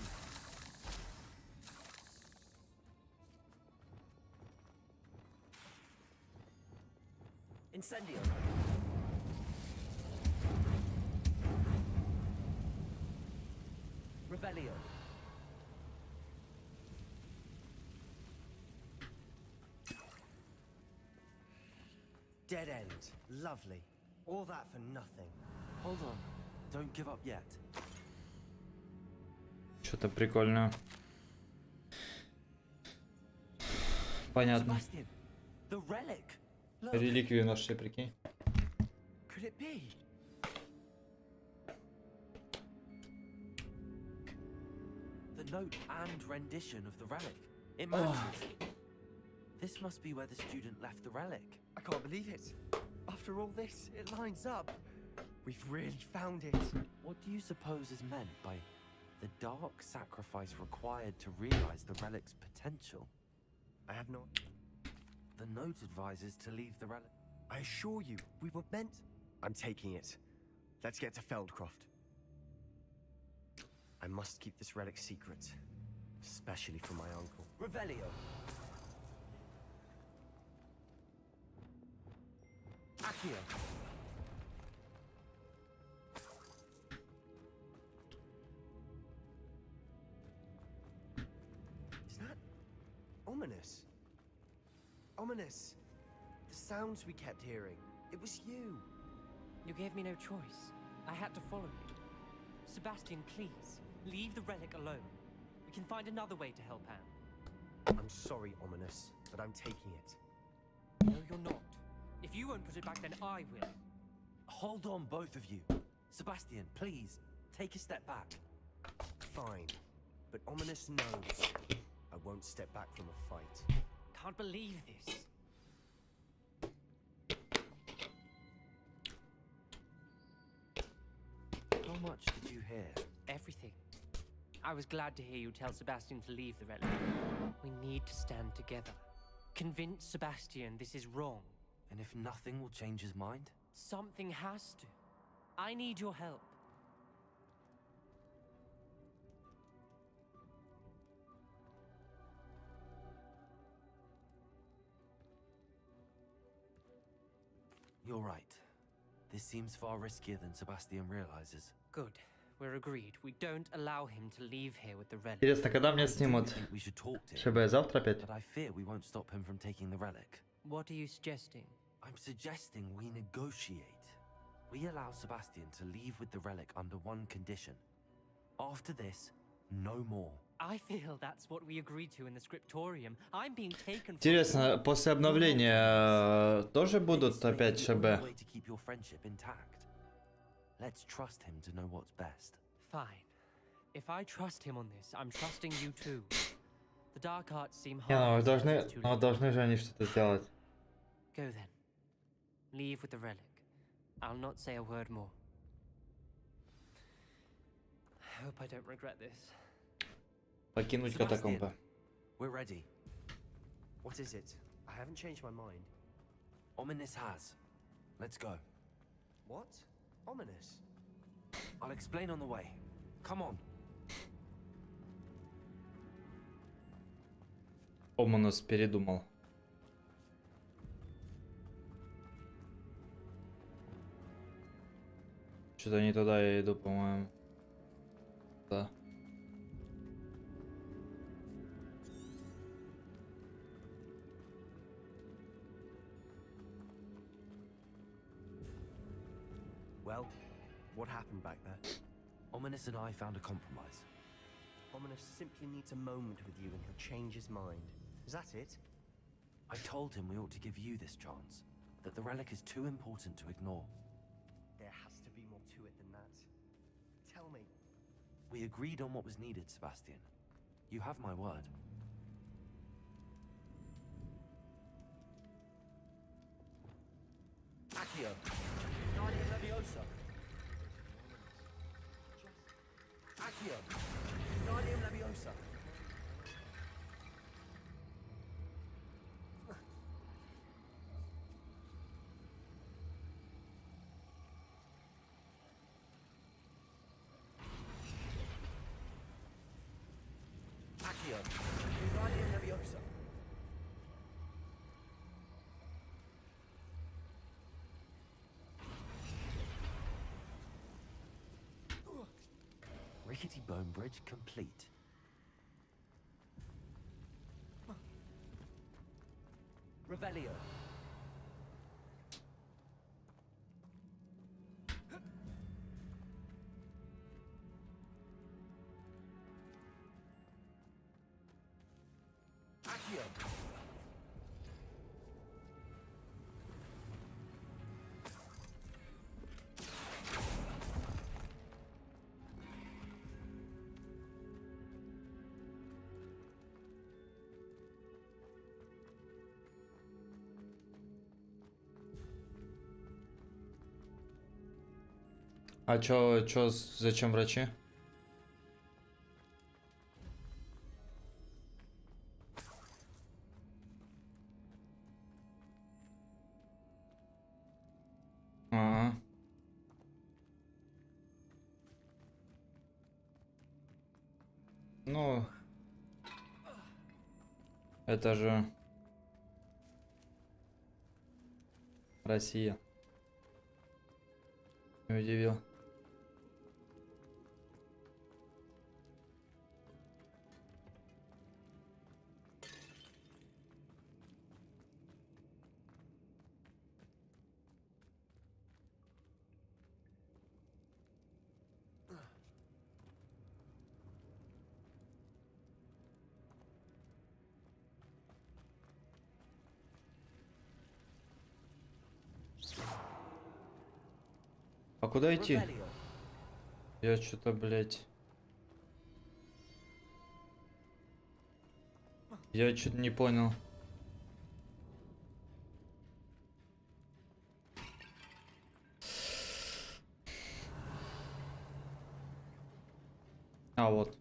Incendio. Revelio. Dead end. Lovely. All that for nothing. Hold on. Don't give up yet. Что-то прикольное. Понятно. Sebastian, the relic. Look, Реликвию нашли, прикинь. could it be? The note and rendition of the relic. It matches. This must be where the student left the relic. I can't believe it. After After all this, it lines up. We've really found it. What do you suppose is meant by the dark sacrifice required to realize the relic's potential? I have not. The note advises to leave the relic. I assure you, we were meant. I'm taking it. Let's get to Feldcroft. I must keep this relic secret, especially from my uncle. Revelio. Accio. Is that ominous? Ominous. The sounds we kept hearing. It was you. You gave me no choice. I had to follow you. Sebastian, please, leave the relic alone. We can find another way to help Anne. I'm sorry, Ominous, but I'm taking it. No, you're not. If you won't put it back, then I will. Hold on, both of you. Sebastian, please, take a step back. Fine, but Ominous knows I won't step back from a fight. Can't believe this. How much did you hear? Everything. I was glad to hear you tell Sebastian to leave the relic. We need to stand together. Convince Sebastian this is wrong. And if nothing will change his mind? Something has to. I need your help. You're right. This seems far riskier than Sebastian realizes. Good. We're agreed. We don't allow him to leave here with the relic. Интересно, когда мне I do снимут think we should talk to him, ШБ завтра опять? but I fear we won't stop him from taking the relic. What are you suggesting? I'm suggesting we negotiate. We allow Sebastian to leave with the relic under one condition. After this, no more. I feel that's what we agreed to in the scriptorium. I'm being taken. Интересно, после обновления тоже будут опять It's the ШБ? only way to keep your friendship intact. Let's trust him to know what's best. Fine. If I trust him on this, I'm trusting you too. The dark arts seem Не, ну hard. должны же они что-то сделать. Go then. Leave with the relic. I'll not say a word more. I hope I don't regret this. Покинуть Sebastian, катакомбы. we're ready. What is it? I haven't changed my mind. Ominous has. Let's go. What? Ominous? I'll explain on the way. Come on. Омонос передумал. Что-то не туда я иду, по-моему. Да. Well, what happened back there? Ominous and I found a compromise. Ominous simply needs a moment with you and he'll change his mind. Is that it? I told him we ought to give you this chance. That the relic is too important to ignore. There has to be more to it than that. Tell me. We agreed on what was needed, Sebastian. You have my word. Accio. Guardian Leviosa. Accio. Guardian Leviosa. Accio. Guardian Leviosa. Rickety bone bridge complete. Revelio. Accio. А чё, зачем врачи? Ага. Ну, это же Россия. Не удивил. А куда идти? Я что-то, блядь. Я что-то не понял. А вот.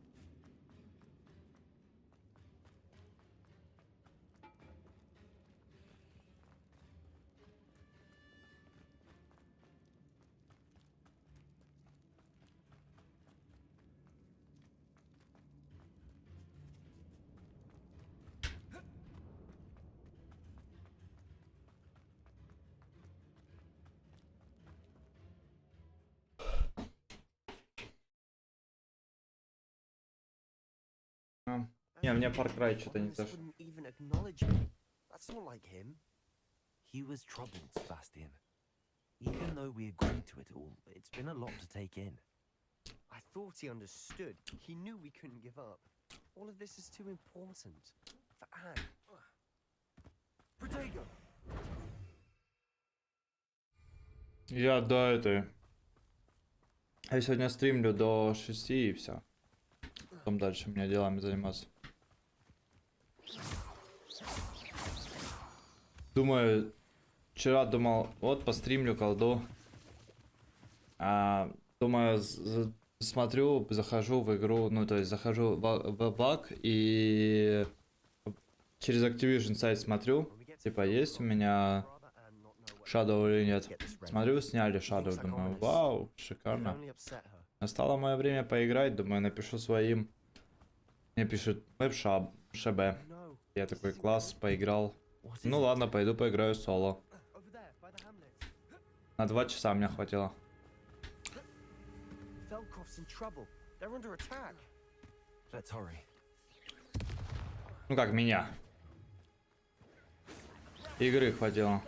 Не, мне Far Cry что-то не зашел. Wouldn't even acknowledge me. That's not like him. He was troubled, Sebastian. Even though we agreed to it all, it's been a lot to take in. I thought he understood. He knew we couldn't give up. All of this is too important. For Anne. Protego! Я до этой. Я сегодня стримлю до 6 и все. Потом дальше мне делами заниматься. Думаю, вчера думал, вот постримлю колду. Думаю, смотрю, захожу в игру, ну то есть захожу в баг и через Activision сайт смотрю, типа есть у меня Shadow или нет. Смотрю, сняли Shadow, думаю, вау, шикарно. Настало мое время поиграть, думаю, напишу своим. Мне пишет ШБ. Я такой, класс, поиграл. Ну ладно, пойду поиграю соло. На 2 часа мне хватило. Ну как меня. Игры хватило.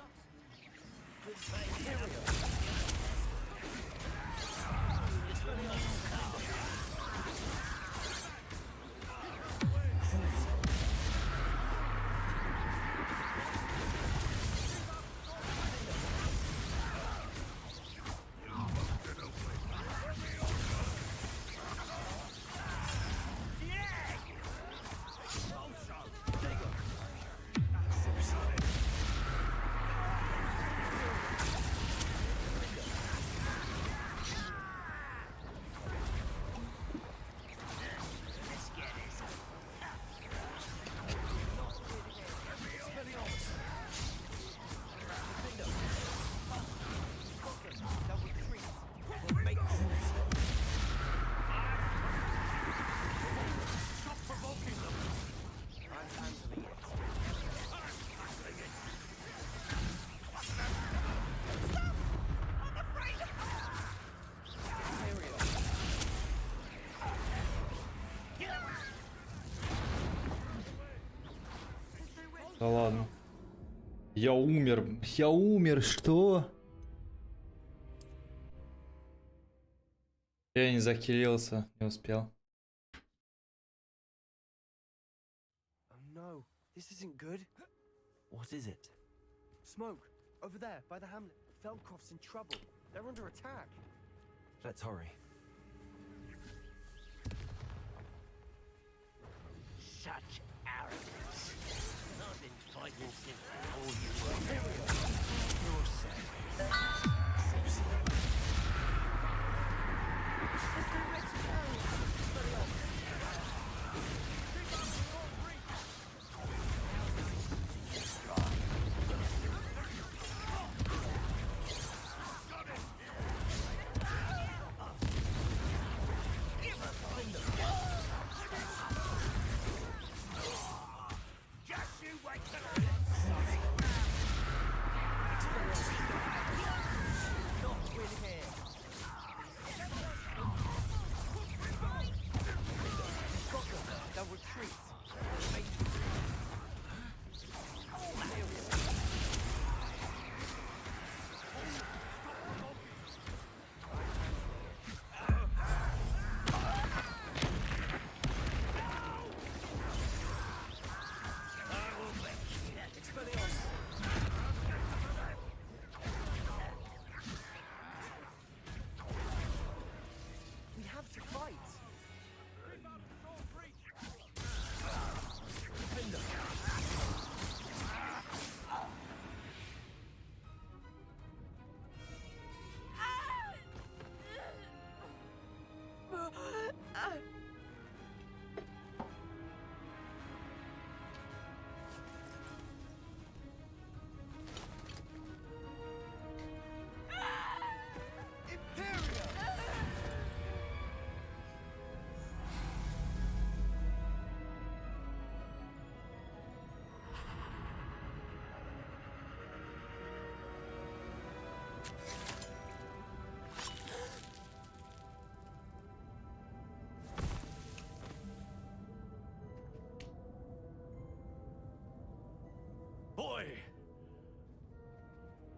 Да ладно. Я умер, что? Я не захилился, не успел. Oh no, this isn't good. What is it? Smoke, over there, by the hamlet. Feldcroft's in trouble. They're under attack. Let's hurry. Such arrogance. I've been fighting since before you were. You're safe.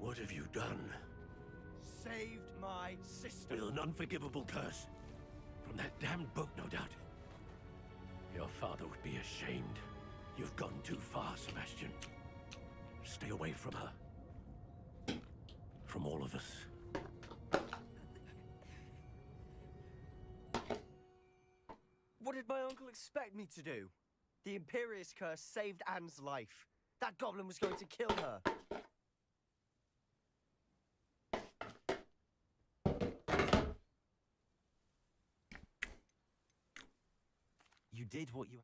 What have you done? Saved my sister. With an unforgivable curse. From that damned book, no doubt. Your father would be ashamed. You've gone too far, Sebastian. Stay away from her. From all of us. What did my uncle expect me to do? The Imperious curse saved Anne's life. That goblin was going to kill her. You did what you...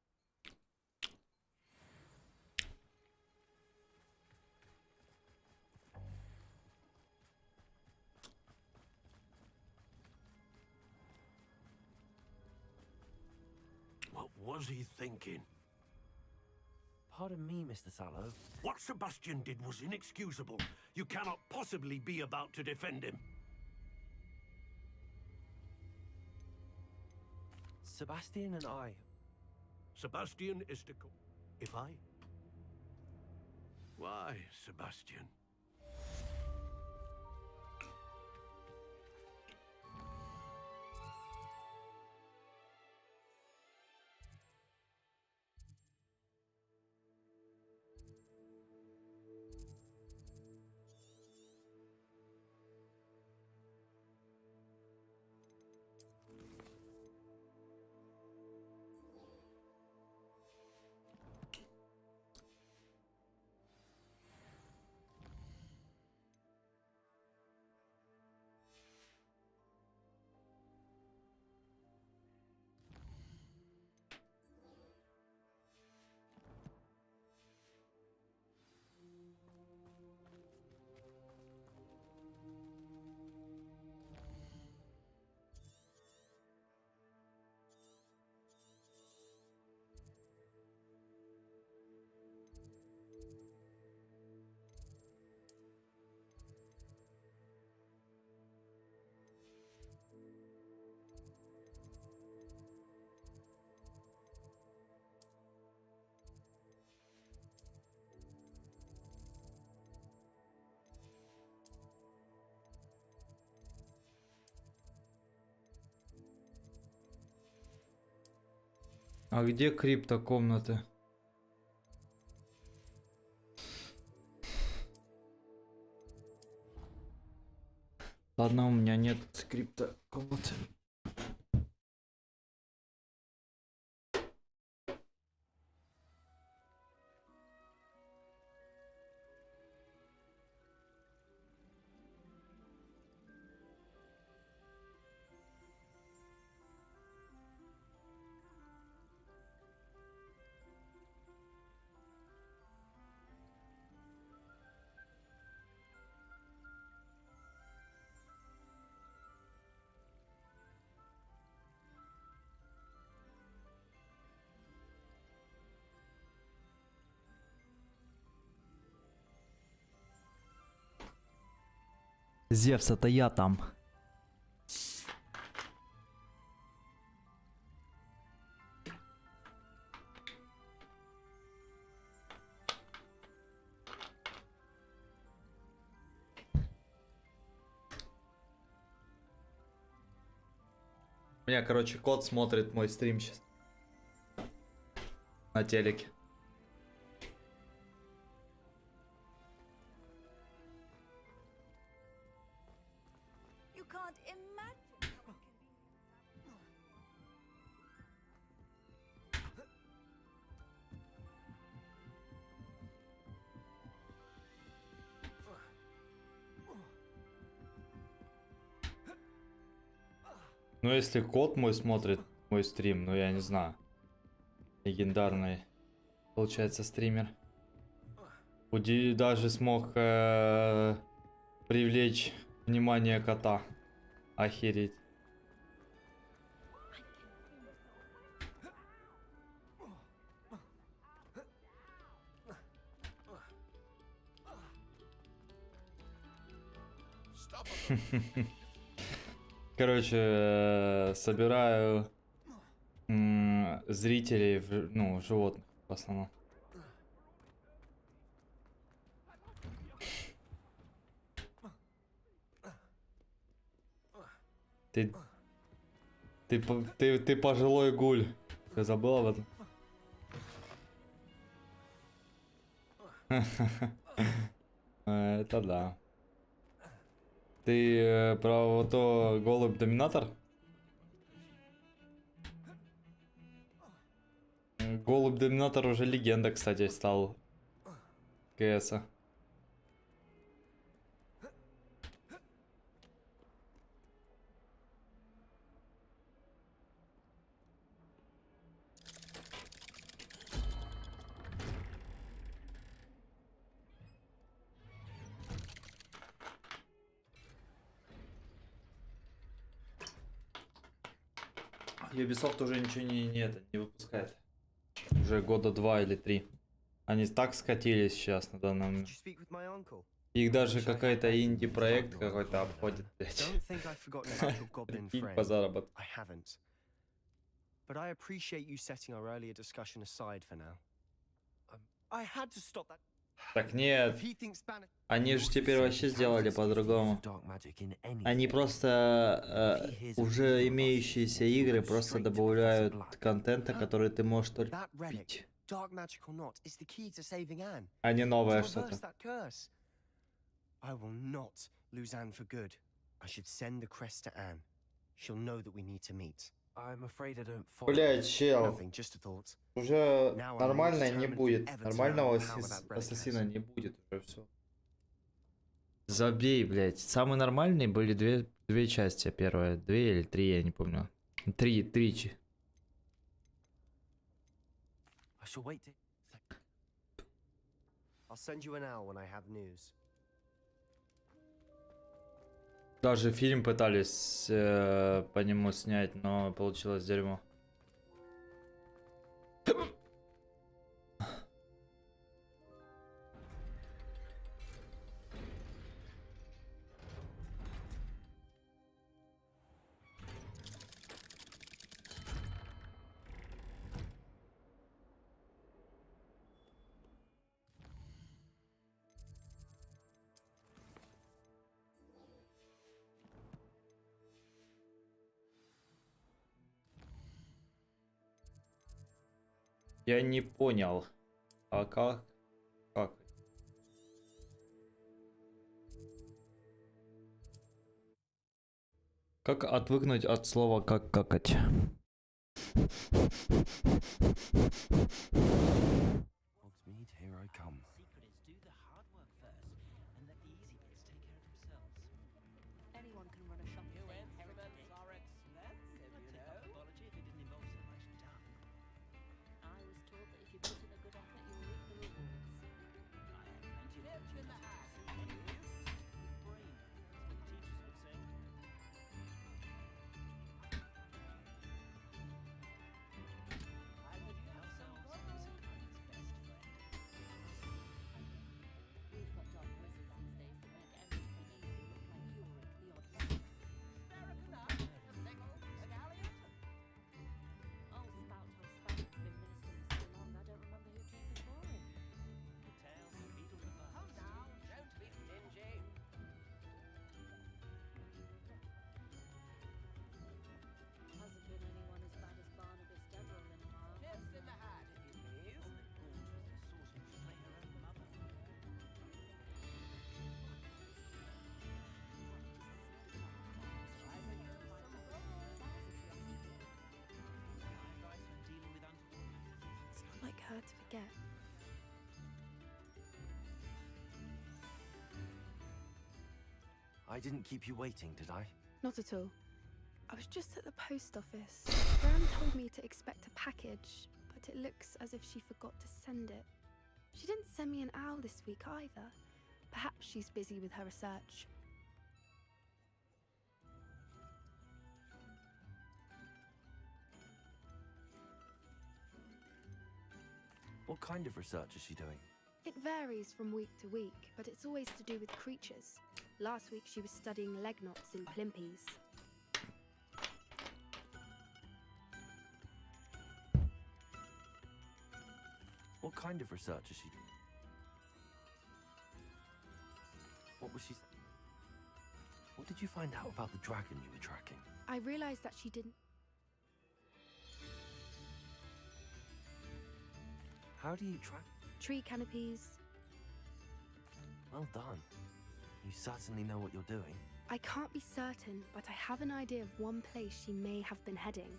What was he thinking? Pardon me, Mr. Sallow. What Sebastian did was inexcusable. You cannot possibly be about to defend him. Sebastian and I... Sebastian is to go. If I? Why, Sebastian? А где крипто комнаты? Ладно, у меня нет скрипта комнаты. Зевс, это я там. У меня, короче, кот смотрит мой стрим сейчас. На телеке. You can't imagine how it can be. Ну, если кот мой смотрит мой стрим, ну я не знаю. Легендарный, получается, стример. Уди даже смог привлечь внимание кота. Охереть. Короче, собираю зрителей, ну, животных в основном. Ты пожилой гуль. Ты забыл об этом? Это да. Ты про вот то голубь-доминатор? Голубь-доминатор уже легенда, кстати, стал КСа. Ubisoft уже ничего не выпускает. Уже года 2 или 3. Они так скатились сейчас на данном Did момент. you speak with my uncle? Их даже какой-то инди-проект какой-то обходит, блядь. Don't think I've forgotten about your goblin Прикинь, friend. по заработку. I haven't. But I appreciate you setting our earlier discussion aside for now. I had to stop that. Так нет, If he thinks Banner... они же теперь вообще сделали по-другому. Они просто уже имеющиеся игры просто добавляют контента, который ты можешь только That relic, купить, dark magic or not, is the key to saving Anne. а не новое To что-то. reverse that curse. I will not lose Anne for good. I should send the crest to Anne. She'll know that we need to meet. I'm afraid I don't follow. Блять, чел, Nothing, just a thought. уже Now I'm нормально more не determined будет. than ever to Нормального know how that relic ассасина has. не будет уже все. Забей, блять. Самые нормальные были две части. Первая, 2 или 3, я не помню. 3. I shall wait. I'll send you an owl when I have news. Даже фильм пытались по нему снять, но получилось дерьмо. Я не понял. А как? Как? Как отвыкнуть от слова как какать? Hogsmeade, here I come. Secret is do the hard work first and let the easy bits take care of themselves. Anyone can run a shop. New instruments are expensive, you know. Pathology if it didn't involve so much dumb. I was told that if you put in a good effort, you will reap the rewards. I have plenty of tips in the hat. With brain, that's what the teachers would say. I would have some books. We've got dark wizards these days that make everything evil look like Yorick the Odd One. Sparrow enough, a single, a galleon. Old Spout has been ministering for so long, I don't remember who came before him. The tales of beetles and bugs. Come now, don't be stingy. Hasn't been anyone as bad as Barnabas Deverell in a while. Tips in the hat, if you please. Gaunt was the sort who'd slay her own mother. My advice when dealing with It's not like her to forget. I didn't keep you waiting, did I? Not at all. I was just at the post office. Gran told me to expect a package, but it looks as if she forgot to send it. She didn't send me an owl this week either. Perhaps she's busy with her research. What kind of research is she doing? It varies from week to week, but it's always to do with creatures. Last week she was studying leg knots in plimpies. What kind of research is she doing? What was she... What did you you find out about the dragon you were tracking? I realized that she didn't. How do you track? Tree canopies. Well done. You certainly know what you're doing. I can't be certain, but I have an idea of one place she may have been heading.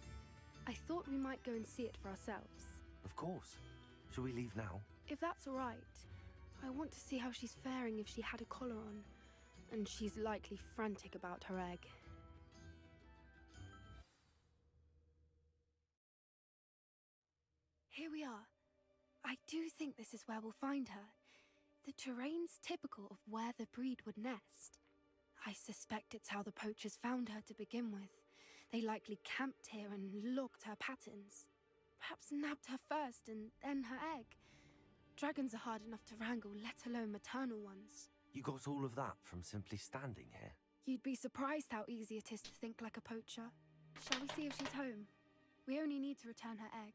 I thought we might go and see it for ourselves. Of course. Shall we leave now? If that's all right. I want to see how she's faring if she had a collar on. And she's likely frantic about her egg. Here we are. I do think this is where we'll find her. The terrain's typical of where the breed would nest. I suspect it's how the poachers found her to begin with. They likely camped here and logged her patterns. Perhaps nabbed her first and then her egg. Dragons are hard enough to wrangle, let alone maternal ones. You got all of that from simply standing here? You'd be surprised how easy it is to think like a poacher. Shall we see if she's home? We only need to return her egg.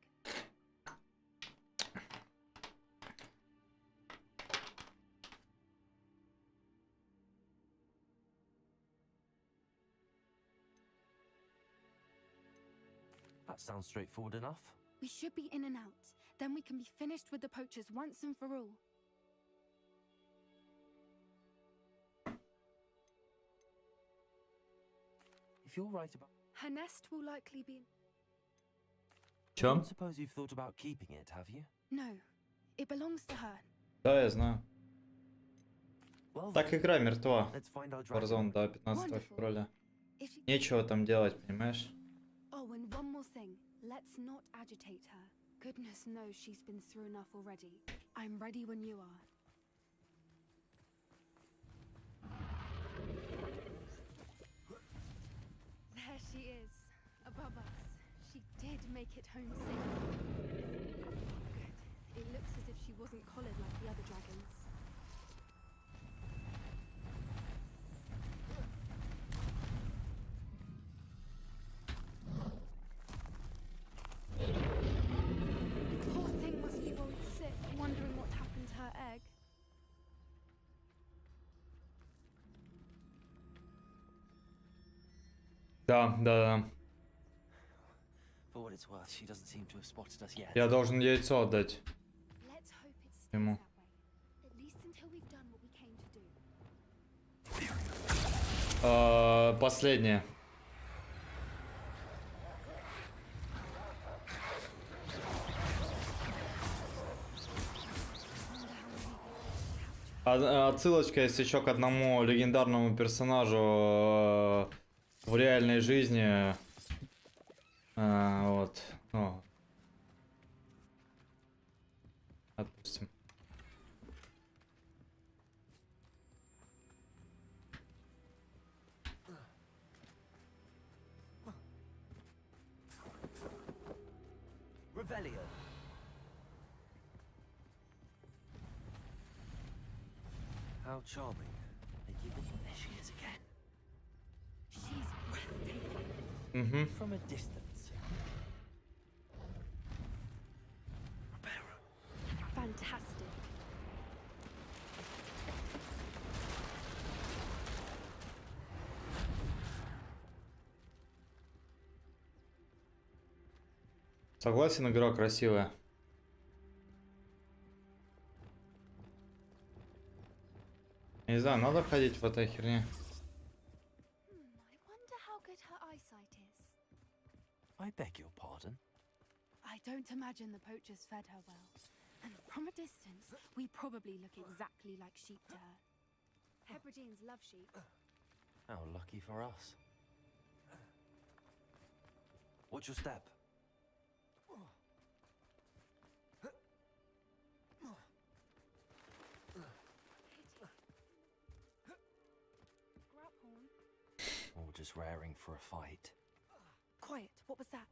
That sounds straightforward enough. We should be in and out. Then we can be finished with the poachers once and for all. If you're right about... Her nest will likely be... I don't suppose you've thought about keeping it, have you? No, it belongs to her. Да, я знаю. Well, Так then, игра мертва. let's find our dragon. Warzone до 15 Wonderful. февраля. If she... Нечего там делать, понимаешь? Oh, and one more thing. Let's not agitate her. Goodness knows she's been through enough already. I'm ready when you are. There she is, above us. She did make it home safe. Good. It looks as if she wasn't collared like the other dragons. Poor thing must be worried sick, wondering what happened to her egg. Да, да, да. For what it's worth, she doesn't seem to have spotted us yet. Я должен яйцо отдать Let's hope it stays ему. that way. At least until we've done what we came to do. Последнее. Отсылочка есть еще к одному легендарному персонажу в реальной жизни. Вот. Ну. Отпустим. Revelio. How charming. There she is again. She's breathtaking. Угу. From a distance. Fantastic. Согласен, игра красивая. Не знаю, надо ходить в этой херне. I wonder how good her eyesight is. I beg your pardon. I don't imagine the poachers fed her well. And from a distance, we probably look exactly like sheep to her. Hebrideans love sheep. How lucky for us. Watch your step. Grab horn. Or just raring for a fight. Quiet, what was that?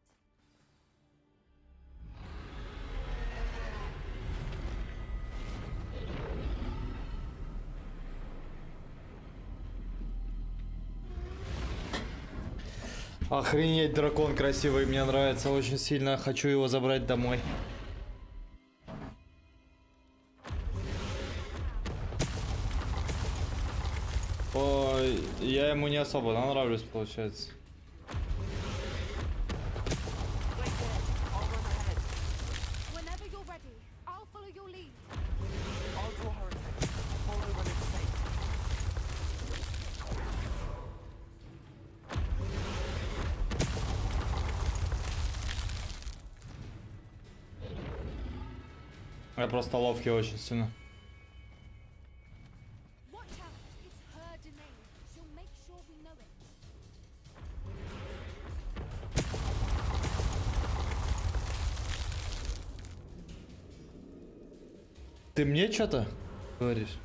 Охренеть, дракон красивый, мне нравится очень сильно. Хочу его забрать домой. Ой, Я ему не особо нравлюсь, получается. Whenever you're ready, I'll follow your lead. I'll draw her attention. Follow when it's safe. Я просто ловкий очень сильно. Watch out, it's her domain. She'll make sure we know it. Ты мне что-то говоришь?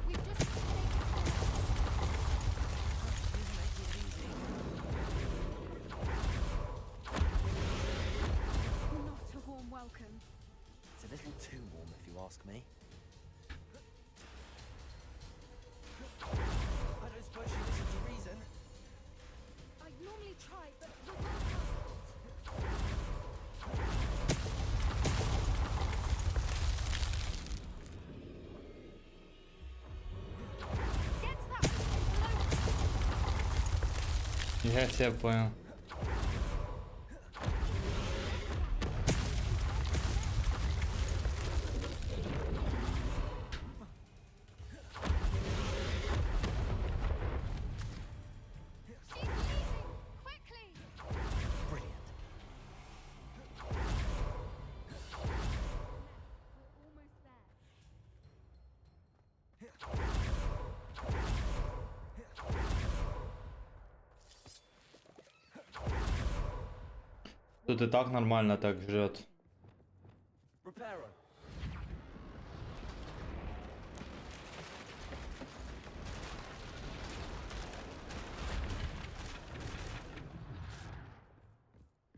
We've just not a warm welcome. It's a little too warm, if you ask me. I don't suppose she listens to reason. I'd normally try, but we're not past it. Get to that opening below. Я тебя понял. She's leaving! Quickly! Brilliant. We're almost there. Тут и так нормально так жрет. Reparo.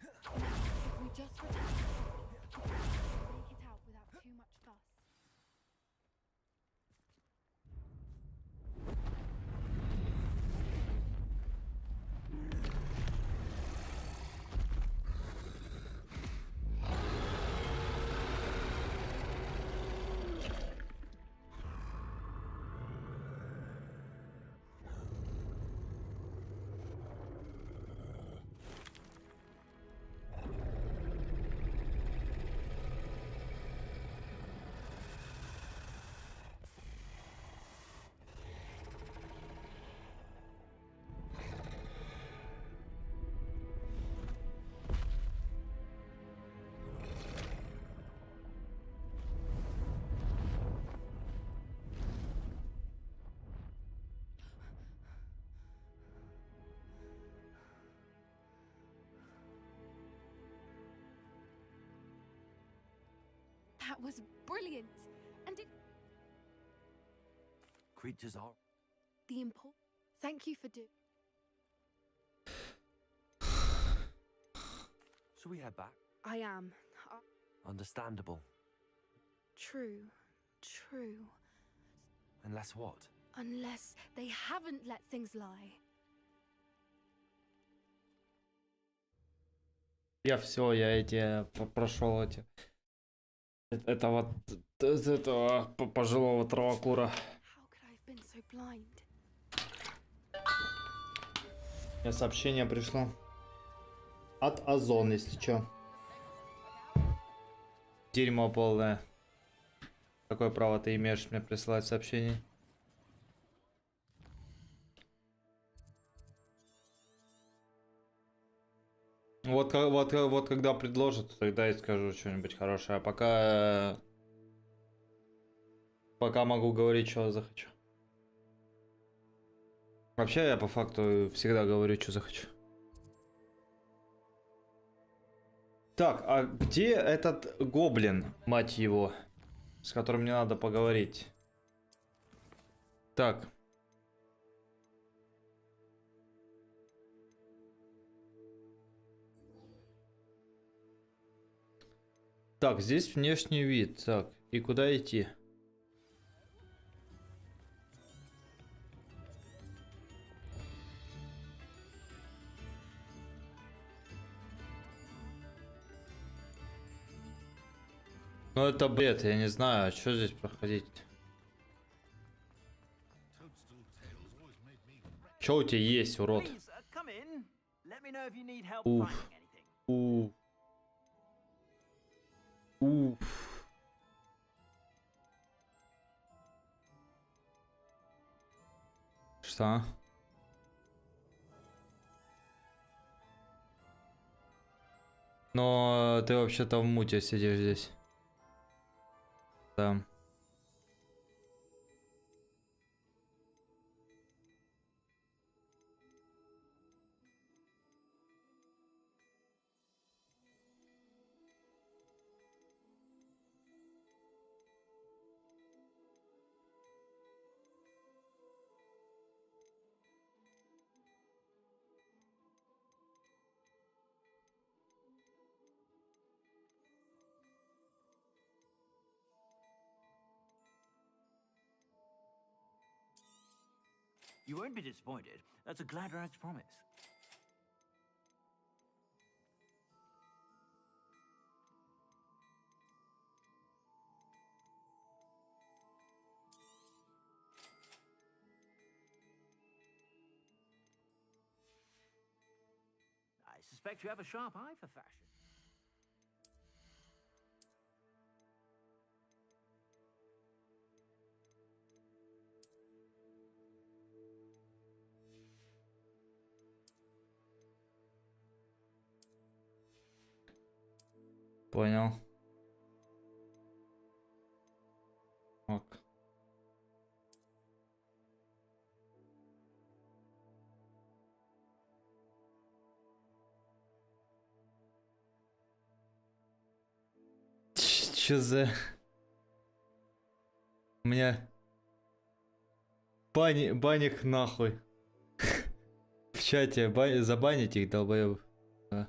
If we just return, we can make it out without too much fuss. That was brilliant. And it Creatures are. the import. Thank you for doing. Shall we head back? I am. Understandable. True. True. Unless what? Unless they haven't let things lie. Я все, я эти прошел эти. Это вот этого пожилого травокура. How could I have been so blind? Мне сообщение пришло. От Озон, если чё. Дерьмо полное. Какое право ты имеешь мне присылать сообщение? Вот когда предложат, тогда и скажу что-нибудь хорошее. А пока могу говорить, что захочу. Вообще я по факту всегда говорю, что захочу. Так, а где этот гоблин, мать его, с которым мне надо поговорить? Так. Так, здесь внешний вид. Так, и куда идти? Ну это бред, я не знаю, что здесь проходить. Что у тебя есть, урод? Please, come in. Let me know if you need help Oof. finding anything. Уф. Что? Но ты вообще-то в муте сидишь здесь. Да. You won't be disappointed. That's a glad rag's promise. I suspect you have a sharp eye for fashion. Понял. Ок. Чё за... У меня... Бань их нахуй. В чате забанить их, долбоёб. Да.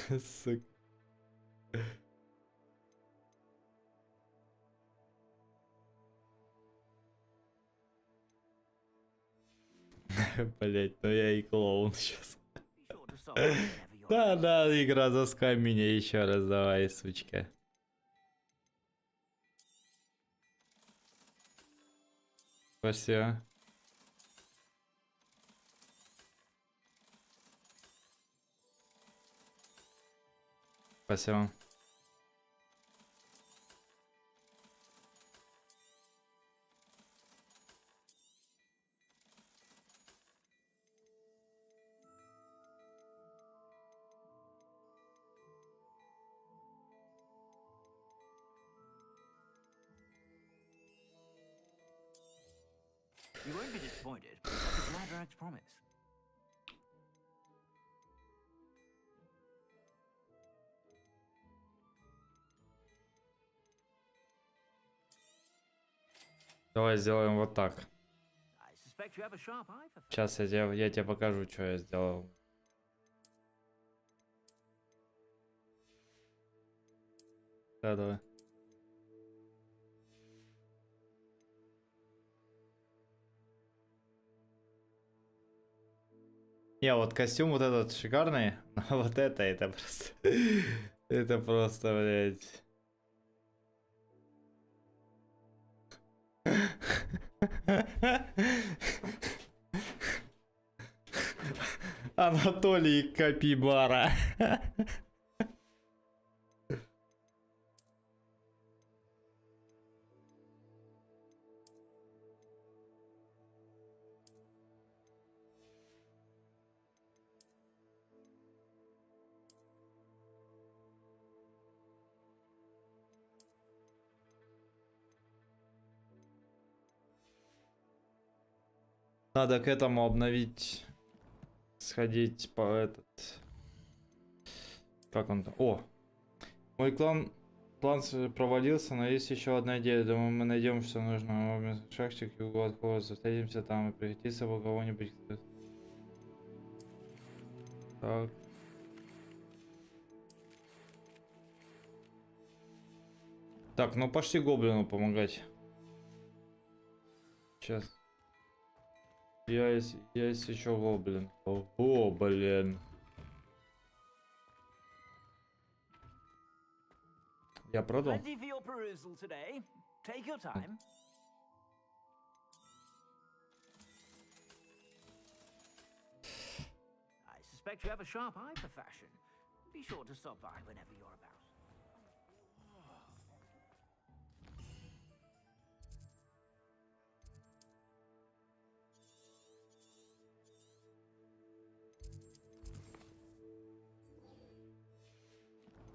Сука. Блять, ну я и клоун сейчас. Be sure to stop whenever you're Да, игра заскай меня еще раз, давай, сучка. Спасибо. Спасибо. You won't be disappointed. That's a glad rag's promise. Давай сделаем вот так. I suspect you have a sharp eye for fashion. Сейчас я тебе покажу, что я сделал. Да, давай. Не, вот костюм вот этот шикарный, а вот это просто... Это просто, блядь... Анатолий Капибара. Надо к этому обновить, сходить по этот, как он там, о, мой план провалился, но есть еще одна идея, думаю, мы найдем, что нужно, шахтик и угол от Хогвартса, встретимся там и прийти с собой кого-нибудь. Так. Так, ну пошли гоблину помогать. Сейчас. Есть еще гоблин. О, блин. Я продал. Plenty for your perusal today. Take your time. I suspect you have a sharp eye for fashion. Be sure to stop by whenever you're about.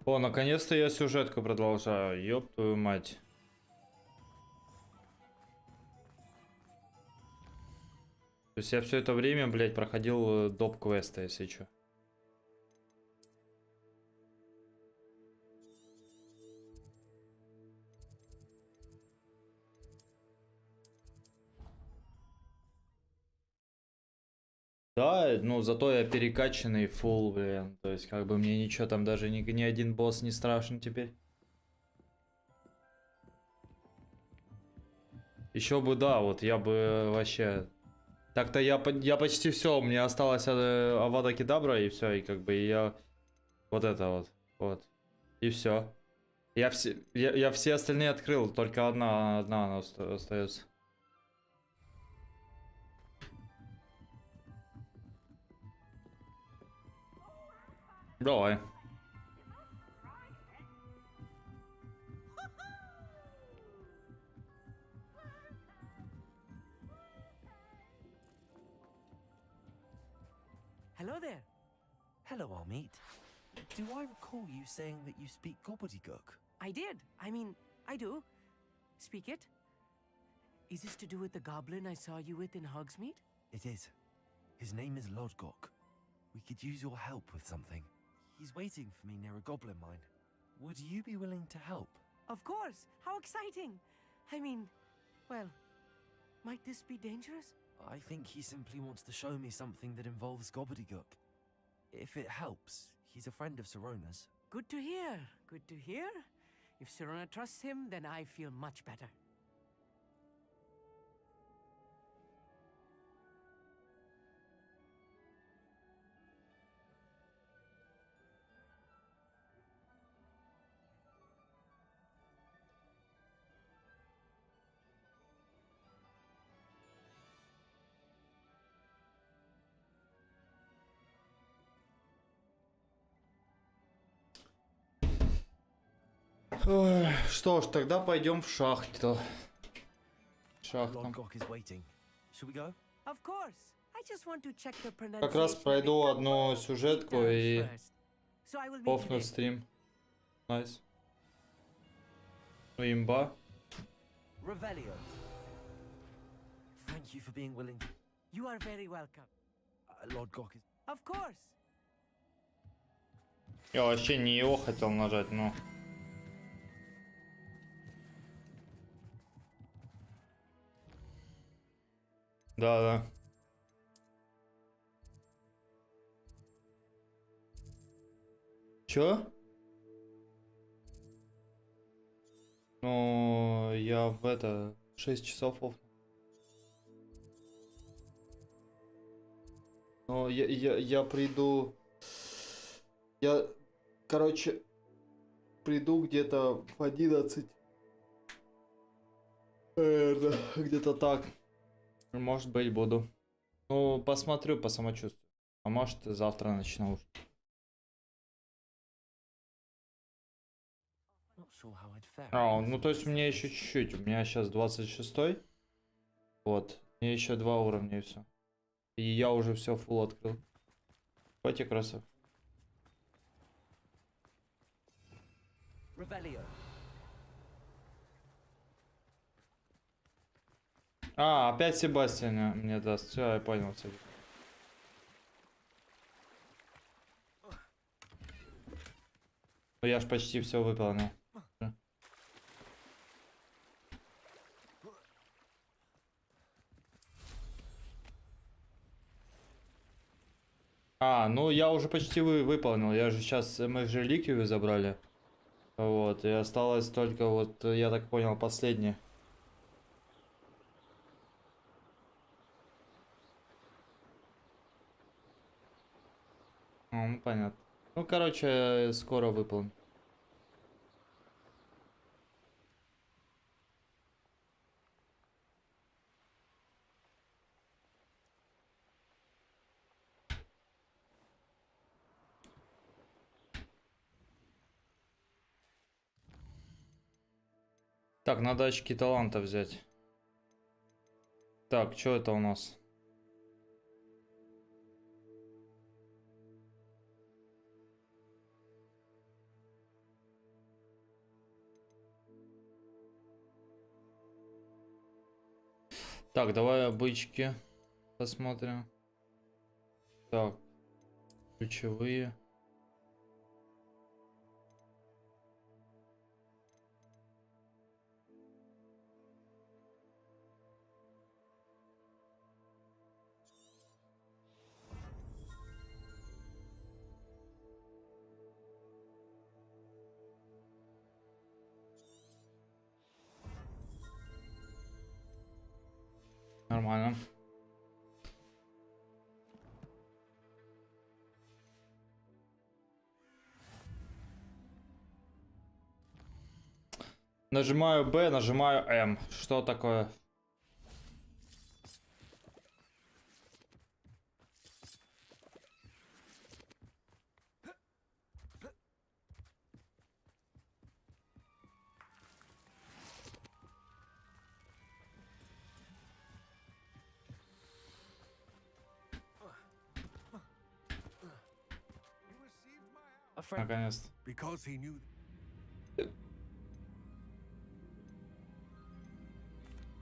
О, наконец-то я сюжетку продолжаю. Ёб твою мать. То есть я все это время, блядь, проходил доп квеста, если чё. Да, ну зато я перекачанный фулл, блин. То есть как бы мне ничего там даже ни один босс не страшен теперь. Еще бы, да, вот я бы вообще... Так-то я почти все, мне осталось Авада Кедабра и все, и как бы я... Вот это вот. И все. Я все остальные открыл, только одна она остается. Давай. Hello there. Hello, old meat. Do I recall you saying that you speak gobbledygook? I did. I mean, I do. Speak it. Is this to do with the goblin I saw you with in Hogsmeade? It is. His name is Lodgok. We could use your help with something. He's waiting for me near a goblin mine. Would you be willing to help? Of course. How exciting. I mean, well, might this be dangerous? I think he simply wants to show me something that involves gobbledygook. If it helps, he's a friend of Sirona's. Good to hear. Good to hear. If Sirona trusts him, then I feel much better. Ой, что ж, тогда пойдем в шахту. Шахта. Lodgok is waiting. Shall we go? Of course. I just want to check the pronunciation. Как раз пройду одну сюжетку и So I will meet you офну there. стрим. Найс. Ну имба. Revelio. Thank you for being willing. You are very welcome. Lodgok is... Of course. Я вообще не его хотел нажать, но... Да. Чё? Ну, я в это... 6 часов оф. Но я приду... Я, короче, приду где-то в 11. Где-то так. Может быть, буду. Ну, посмотрю по самочувствию. А может, завтра начну уже. Not sure how I'd fare. А, ну то есть у меня еще чуть-чуть. У меня сейчас 26-й. Вот. Мне еще 2 уровня и все. И я уже все фулл открыл. Давайте красав. Revelio. А, опять Себастьян мне даст. Все, я понял. Ну, я ж почти все выполнил. А, ну я уже почти выполнил. Я же сейчас, мы же реликвию забрали. Вот, и осталось только вот, я так понял, последнее. Ну, понятно. Ну, короче, скоро выполню. Так, надо очки таланта взять. Так, что это у нас? Так, давай обычки посмотрим. Так, ключевые. Нормально. Нажимаю Б, нажимаю М. Что такое? A friend. Наконец-то. Because he knew.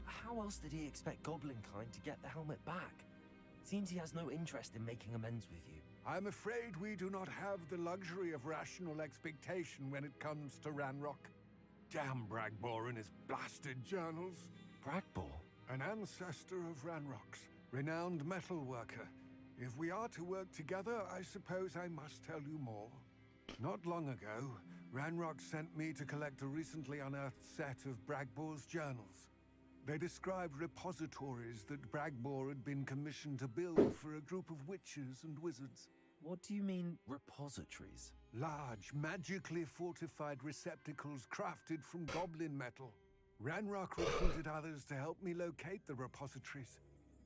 How else did he expect Goblinkind to get the helmet back? Seems he has no interest in making amends with you. I'm afraid we do not have the luxury of rational expectation when it comes to Ranrock. Damn Bragbor and his blasted journals. Bragbor? An ancestor of Ranrock's, renowned metal worker. If we are to work together, I suppose I must tell you more. Not long ago, Ranrock sent me to collect a recently unearthed set of Bragbor's journals. They described repositories that Bragbor had been commissioned to build for a group of witches and wizards. What do you mean, repositories? Large, magically fortified receptacles crafted from goblin metal. Ranrock recruited others to help me locate the repositories.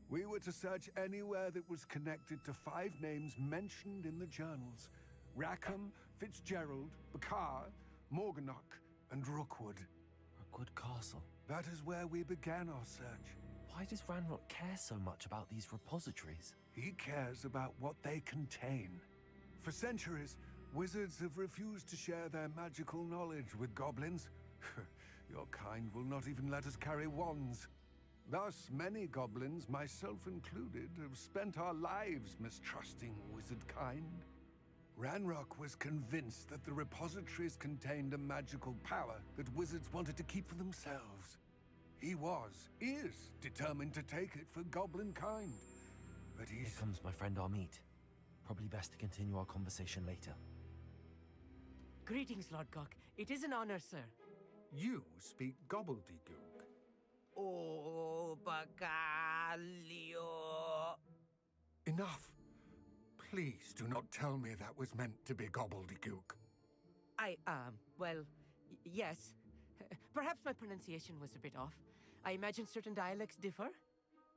We were to search anywhere that was connected to 5 names mentioned in the journals. Rackham, Fitzgerald, Bakar, Morganach, and Rookwood. Rookwood Castle. That is where we began our search. Why does Ranrock care so much about these repositories? He cares about what they contain. For centuries, wizards have refused to share their magical knowledge with goblins. Your kind will not even let us carry wands. Thus, many goblins, myself included, have spent our lives mistrusting wizard kind. Ranrock was convinced that the repositories contained a magical power that wizards wanted to keep for themselves. He is determined to take it for goblin kind. But Here comes my friend Amit. Probably best to continue our conversation later. Greetings, Lord Gok. It is an honor, sir. You speak gobbledygook. Oh, Bacalio. Enough. Please do not tell me that was meant to be gobbledygook. Well, yes. Perhaps my pronunciation was a bit off. I imagine certain dialects differ.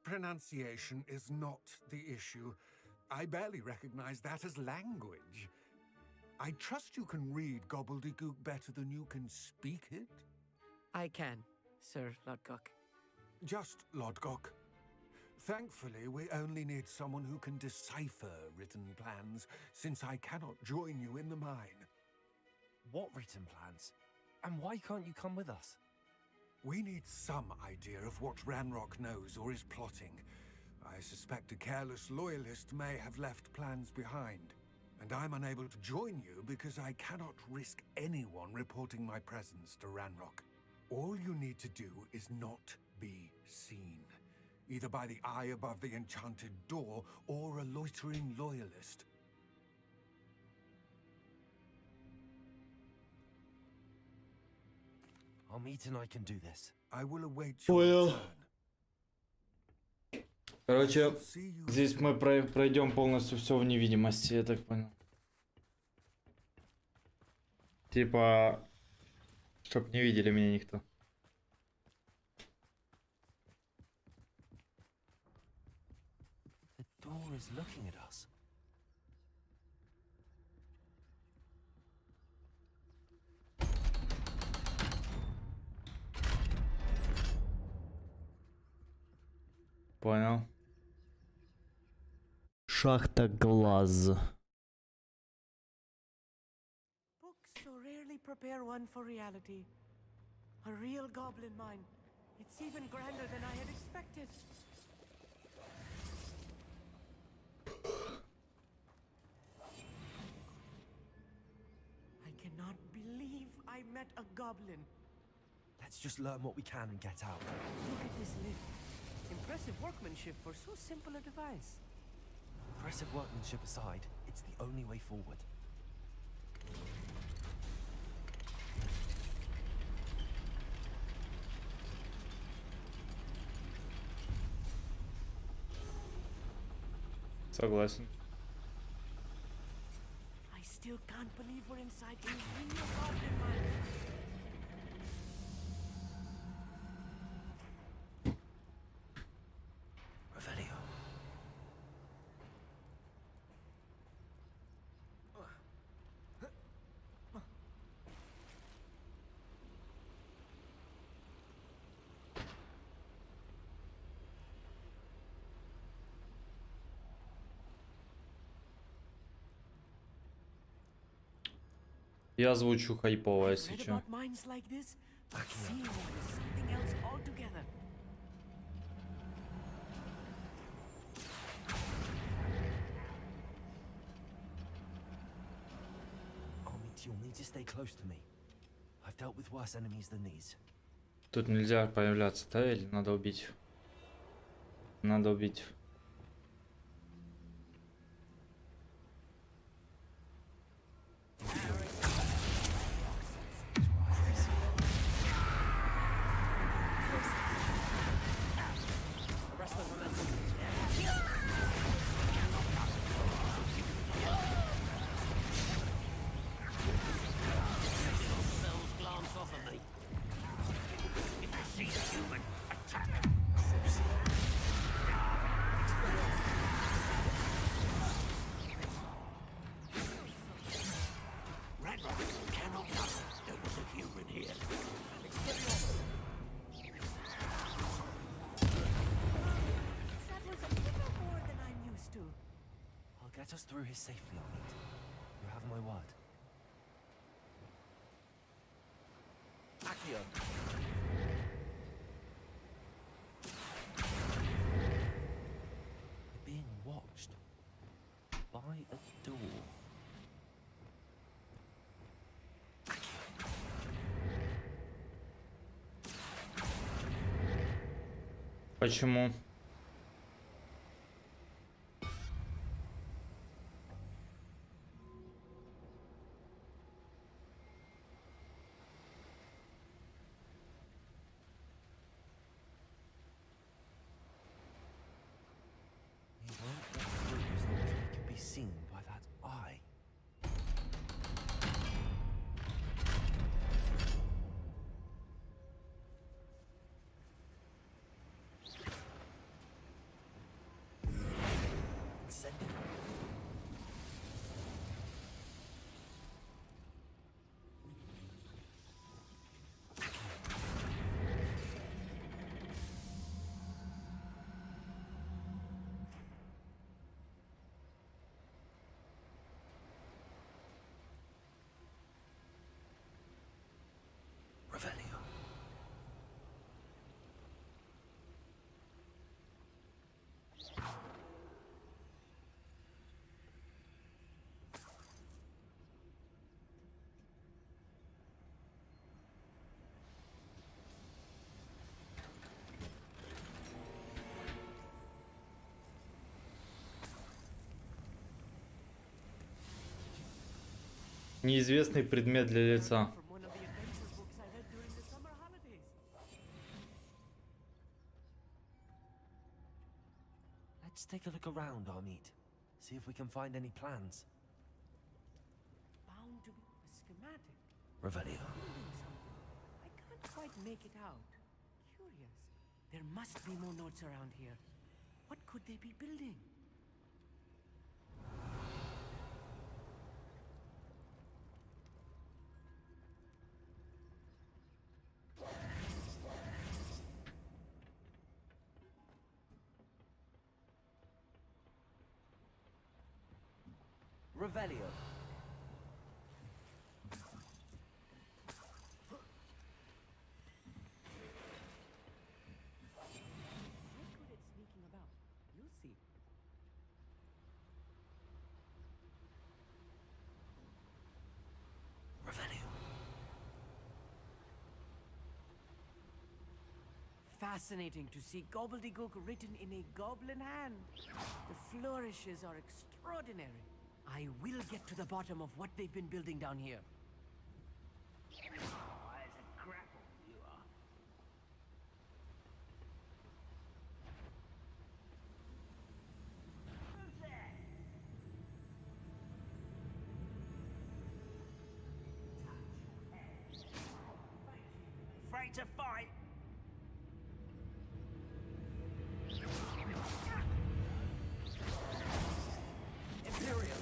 Pronunciation is not the issue. I barely recognize that as language. I trust you can read gobbledygook better than you can speak it? I can, Sir Lord Gok. Just Lodgok. Thankfully, we only need someone who can decipher written plans, since I cannot join you in the mine. What written plans? And why can't you come with us? We need some idea of what Ranrock knows or is plotting. I suspect a careless loyalist may have left plans behind. And I'm unable to join you because I cannot risk anyone reporting my presence to Ranrock. All you need to do is not be seen. Either by the eye above the enchanted door, or a loitering loyalist. Amit and I can do this. I will await your Понял. return. Короче, See you. здесь мы пройдем полностью все в невидимости, я так понял. Типа, чтоб не видели меня никто. The door is looking at us. Понял. Шахта глаз. Books so rarely prepare one for reality. A real goblin mine. It's even grander than I had expected. I cannot believe I met a goblin. Let's just learn what we can and get out. Look at this lift. Impressive workmanship for so simple a device. Impressive workmanship aside, it's the only way forward. Согласен. I still can't believe we're inside a real goblin mine. Revelio. Я звучу хайпово, если Read чё. about mines like this, but seeing one is something else altogether. Amit, you'll need to stay close to me. I've dealt with worse enemies than these. Тут нельзя появляться, да? Или надо убить? Надо убить. That was a little more than I'm used to. I'll get us through here safely, Amit. You have my word. Accio. We're being watched by a door. Почему? We won't get through as long as we can be seen by that eye. Send it. Revelio. Неизвестный предмет для лица. From one of the adventure books I read during the summer holidays. Let's take a look around, Amit. See if we can find any plans. Bound to be a schematic. Revelio. I can't quite make it out. Curious. There must be more notes around here. What could they be building? Revelio. I'm good at sneaking about. You'll see. Revelio. Fascinating to see gobbledygook written in a goblin hand. The flourishes are extraordinary. I will get to the bottom of what they've been building down here. Oh, there's a grapple, you are. Who's there? Afraid to fight? Imperial.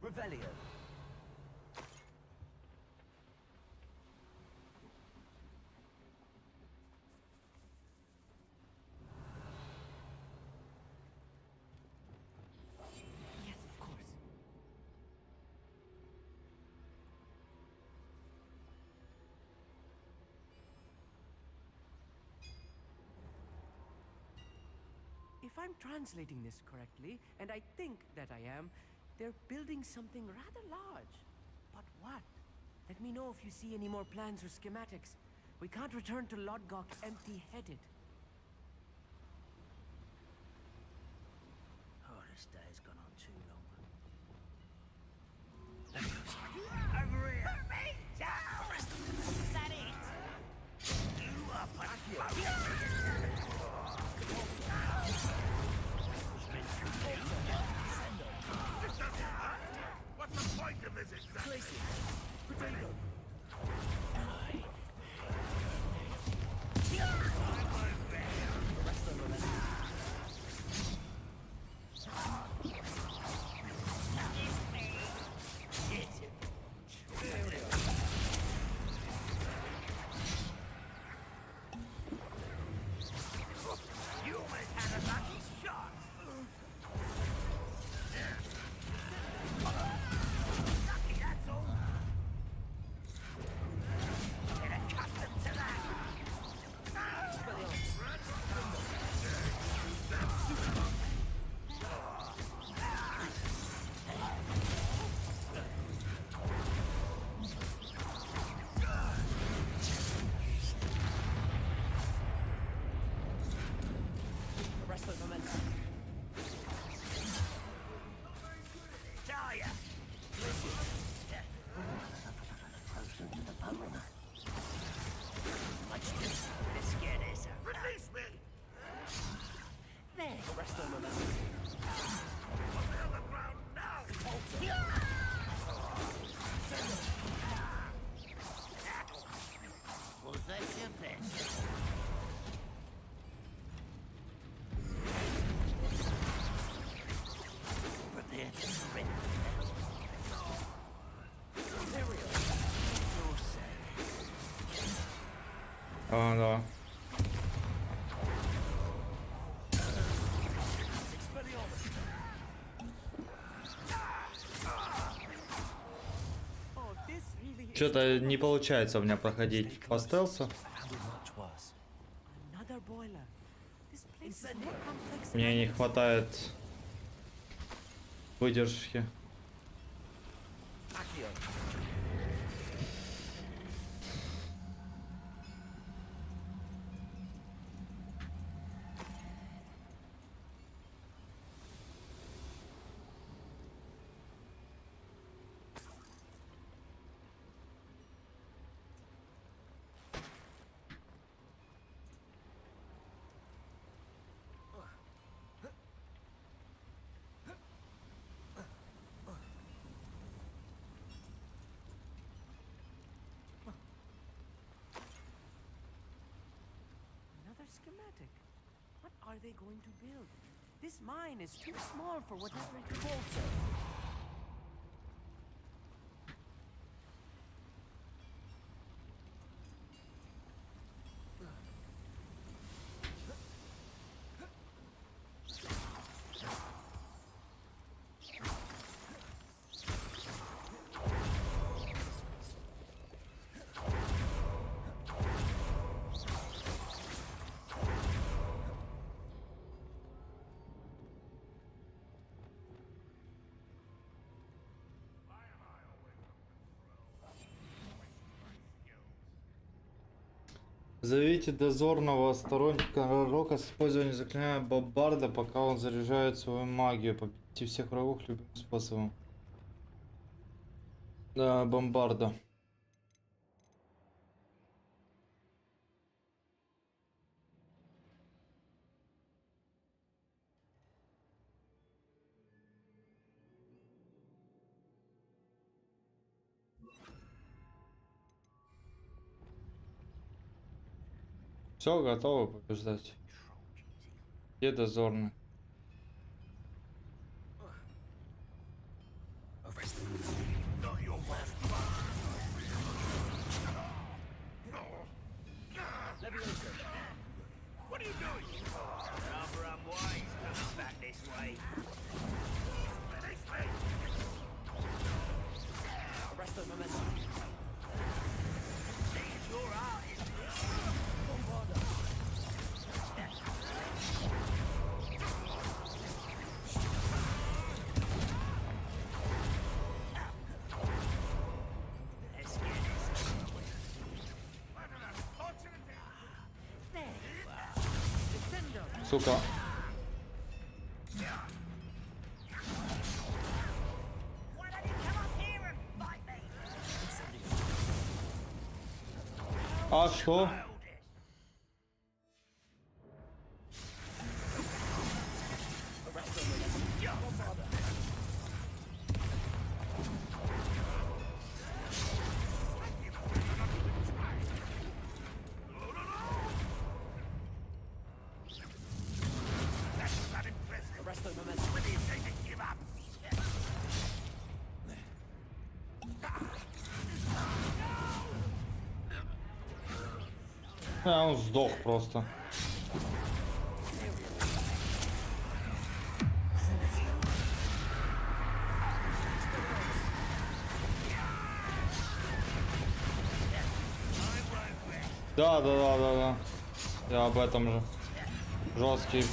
Revelio. Yes, of course. If I'm translating this correctly, and I think that I am, they're building something rather large. But what? Let me know if you see any more plans or schematics. We can't return to Lodgok empty-headed. Oh, this day's gone on too long. Over here! Me down! Is that it? You up and What's the point of this exactly? You almost had a lucky shot! Lucky, that's all! Get accustomed to that! Tell ya! Let's get this out. Release me! There. On the ground now! Was that your best? Prepare to surrender. You're safe. А, да. Oh, this really is Что-то не получается у меня проходить по стелсу. Much worse. another boiler. This place is more complex than Мне I не expected. хватает выдержки. Accio. schematic. What are they going to build? This mine is too small for whatever it is also. Зовите дозорного сторонника рока с использованием заклинания бомбарда, пока он заряжает свою магию. Победите всех врагов любым способом. Да, бомбарда. Все, готово побеждать. Где дозорный? What are you doing? Rather unwise coming back this way. Arrest the momentum. Seems your art is let's get this over with. There you are. Defender. Сука. Why don't you come up here and fight me? А что? Hold it. Arrest the momentum. When do you think to give up? А, он сдох просто. Да. Я об этом же. Жесткий.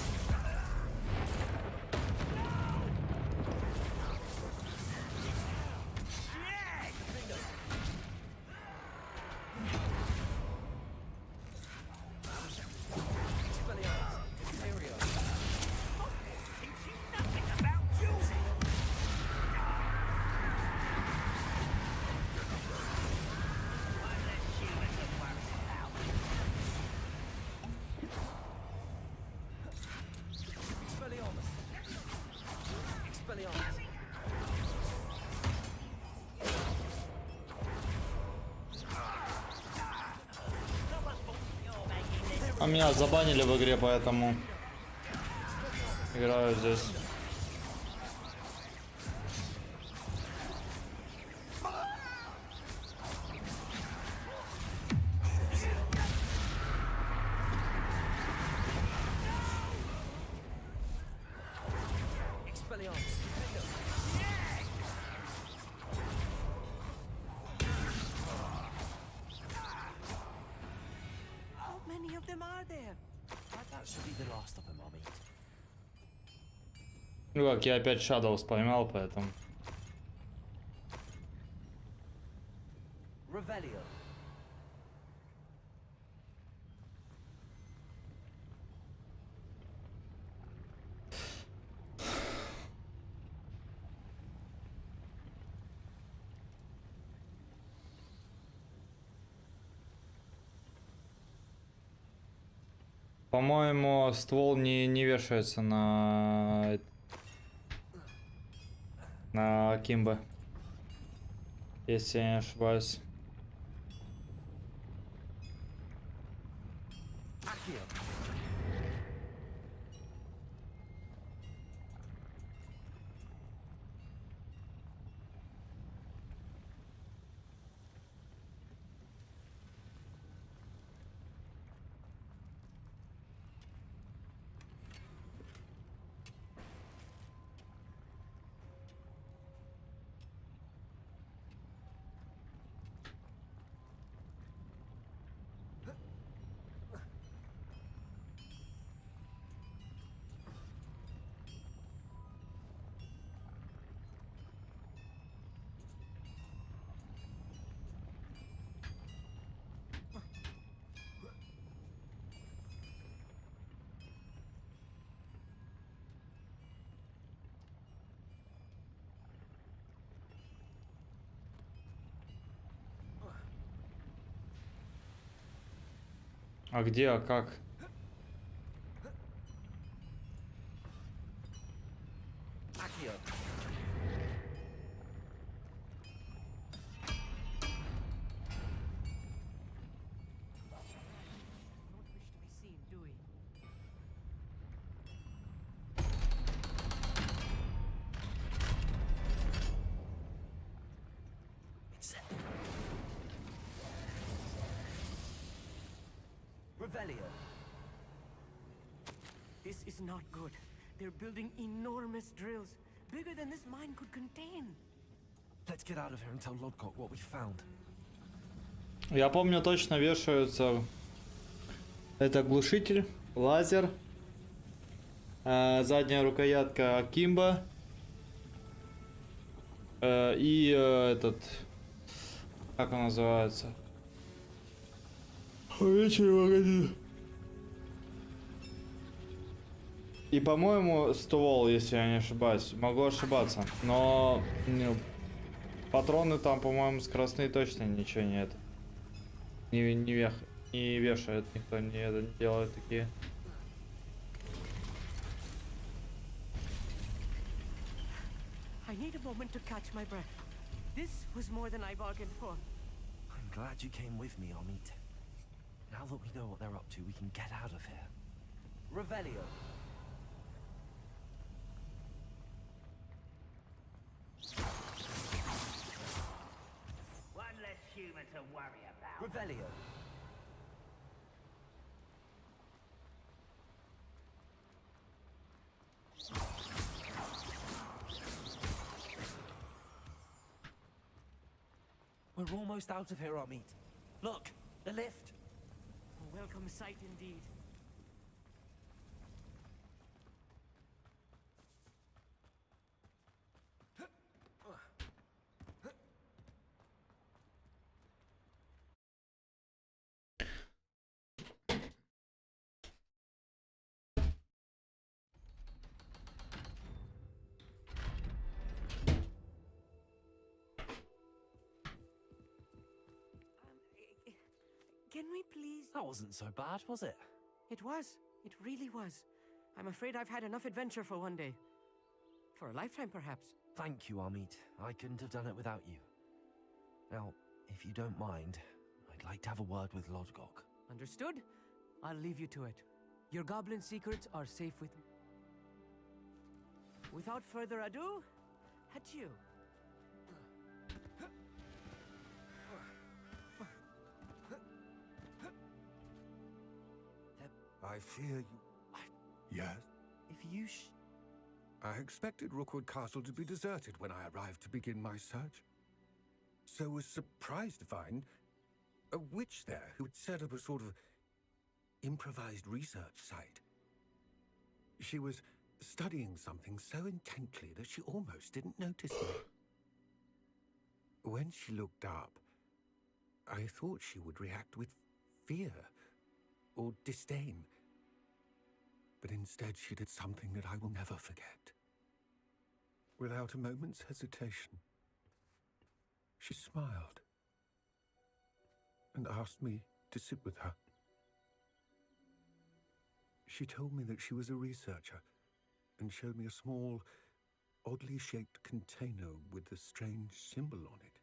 Nothing about choosing. Won't let you and the works out. Expelliarmus. Expelliarmus. А меня забанили в игре, поэтому играю здесь. Expelliarmus. How many of them are there? That should be the last of them, I'll meet. Ну как, я опять Shadows поймал, поэтому. Revelio. По-моему, ствол не вешается на Кимбо, если я не ошибаюсь. Accio. А где, а как? Accio. Don't wish to be seen, do we? It's Revelio. This is not good. They're building enormous drills, bigger than this mine could contain. Let's get out of here and tell Lodcock what we found. Я помню, точно вешаются. Это глушитель, лазер, задняя рукоятка Кимба и этот, как он называется? И, по-моему, ствол, если я не ошибаюсь. Могу ошибаться, но патроны там, по-моему, скоростные точно ничего нет. Не вешает, никто не делает такие. I need a moment to catch my breath. This was more than I bargained for. I'm glad you came with me, Amit. Now that we know what they're up to, we can get out of here. Revelio. One less human to worry about. Revelio. We're almost out of here, Amit. Look, the lift. A welcome sight indeed. Can we please? That wasn't so bad, was it? It was. It really was. I'm afraid I've had enough adventure for one day. For a lifetime, perhaps. Thank you, Amit. I couldn't have done it without you. Now, if you don't mind, I'd like to have a word with Lodgok. Understood? I'll leave you to it. Your goblin secrets are safe with me. Without further ado, adieu. I fear you. Yes? If you I expected Rookwood Castle to be deserted when I arrived to begin my search. So was surprised to find a witch there who had set up a sort of improvised research site. She was studying something so intently that she almost didn't notice me. When she looked up, I thought she would react with fear or disdain. But instead she did something that I will never forget. Without a moment's hesitation, she smiled and asked me to sit with her. She told me that she was a researcher and showed me a small, oddly shaped container with a strange symbol on it.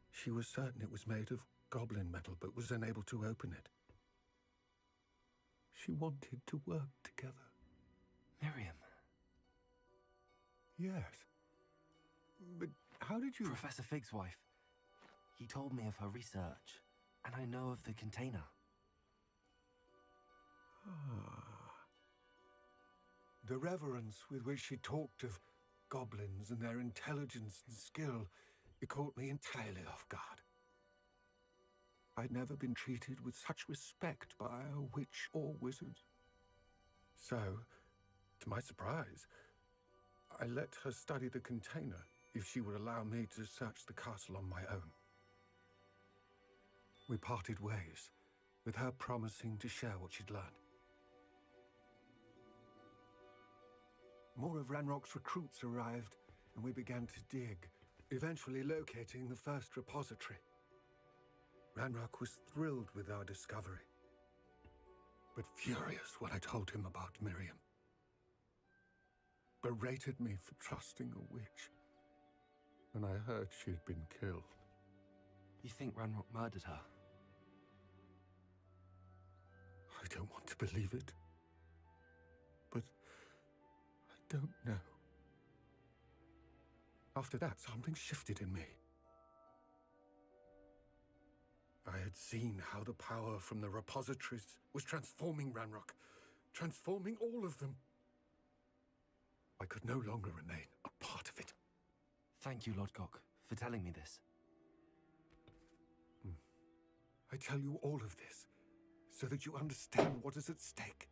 She was certain it was made of goblin metal, but was unable to open it. She wanted to work together. Miriam. Yes. But how did you... Professor Fig's wife. He told me of her research, and I know of the container. The reverence with which she talked of goblins and their intelligence and skill, it caught me entirely off guard. I'd never been treated with such respect by a witch or wizard. So, to my surprise, I let her study the container if she would allow me to search the castle on my own. We parted ways, with her promising to share what she'd learned. More of Ranrock's recruits arrived, and we began to dig, eventually locating the first repository. Ranrock was thrilled with our discovery, but furious when I told him about Miriam. Berated me for trusting a witch. And I heard she'd been killed. You think Ranrock murdered her? I don't want to believe it. But I don't know. After that, something shifted in me. I had seen how the power from the repositories was transforming Ranrock, transforming all of them. I could no longer remain a part of it. Thank you, Lodgok, for telling me this. I tell you all of this so that you understand what is at stake.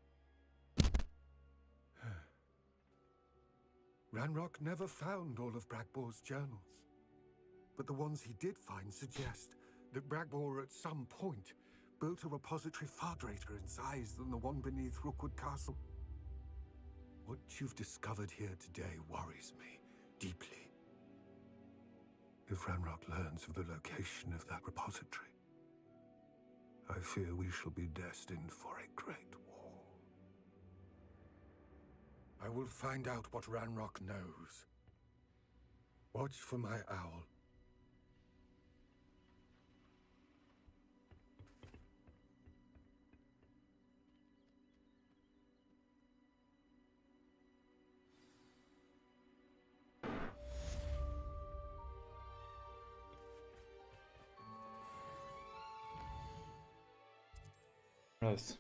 Ranrock never found all of Bragbor's journals, but the ones he did find suggest that Bragbor at some point built a repository far greater in size than the one beneath Rookwood Castle. What you've discovered here today worries me deeply. If Ranrock learns of the location of that repository, I fear we shall be destined for a great war. I will find out what Ranrock knows. Watch for my owl. Раз.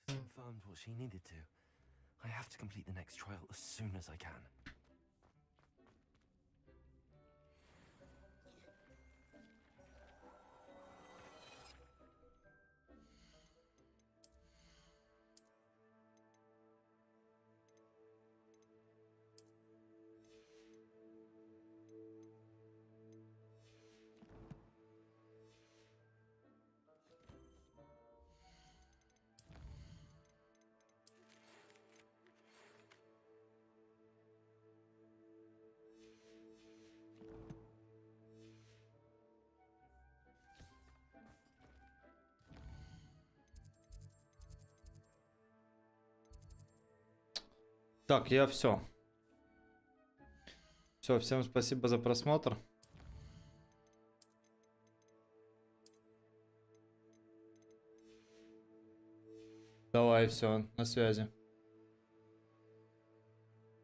Confirmed what she needed to. I have to complete the next trial as soon as I can. Так, я все. Все, всем спасибо за просмотр. Давай, все, на связи.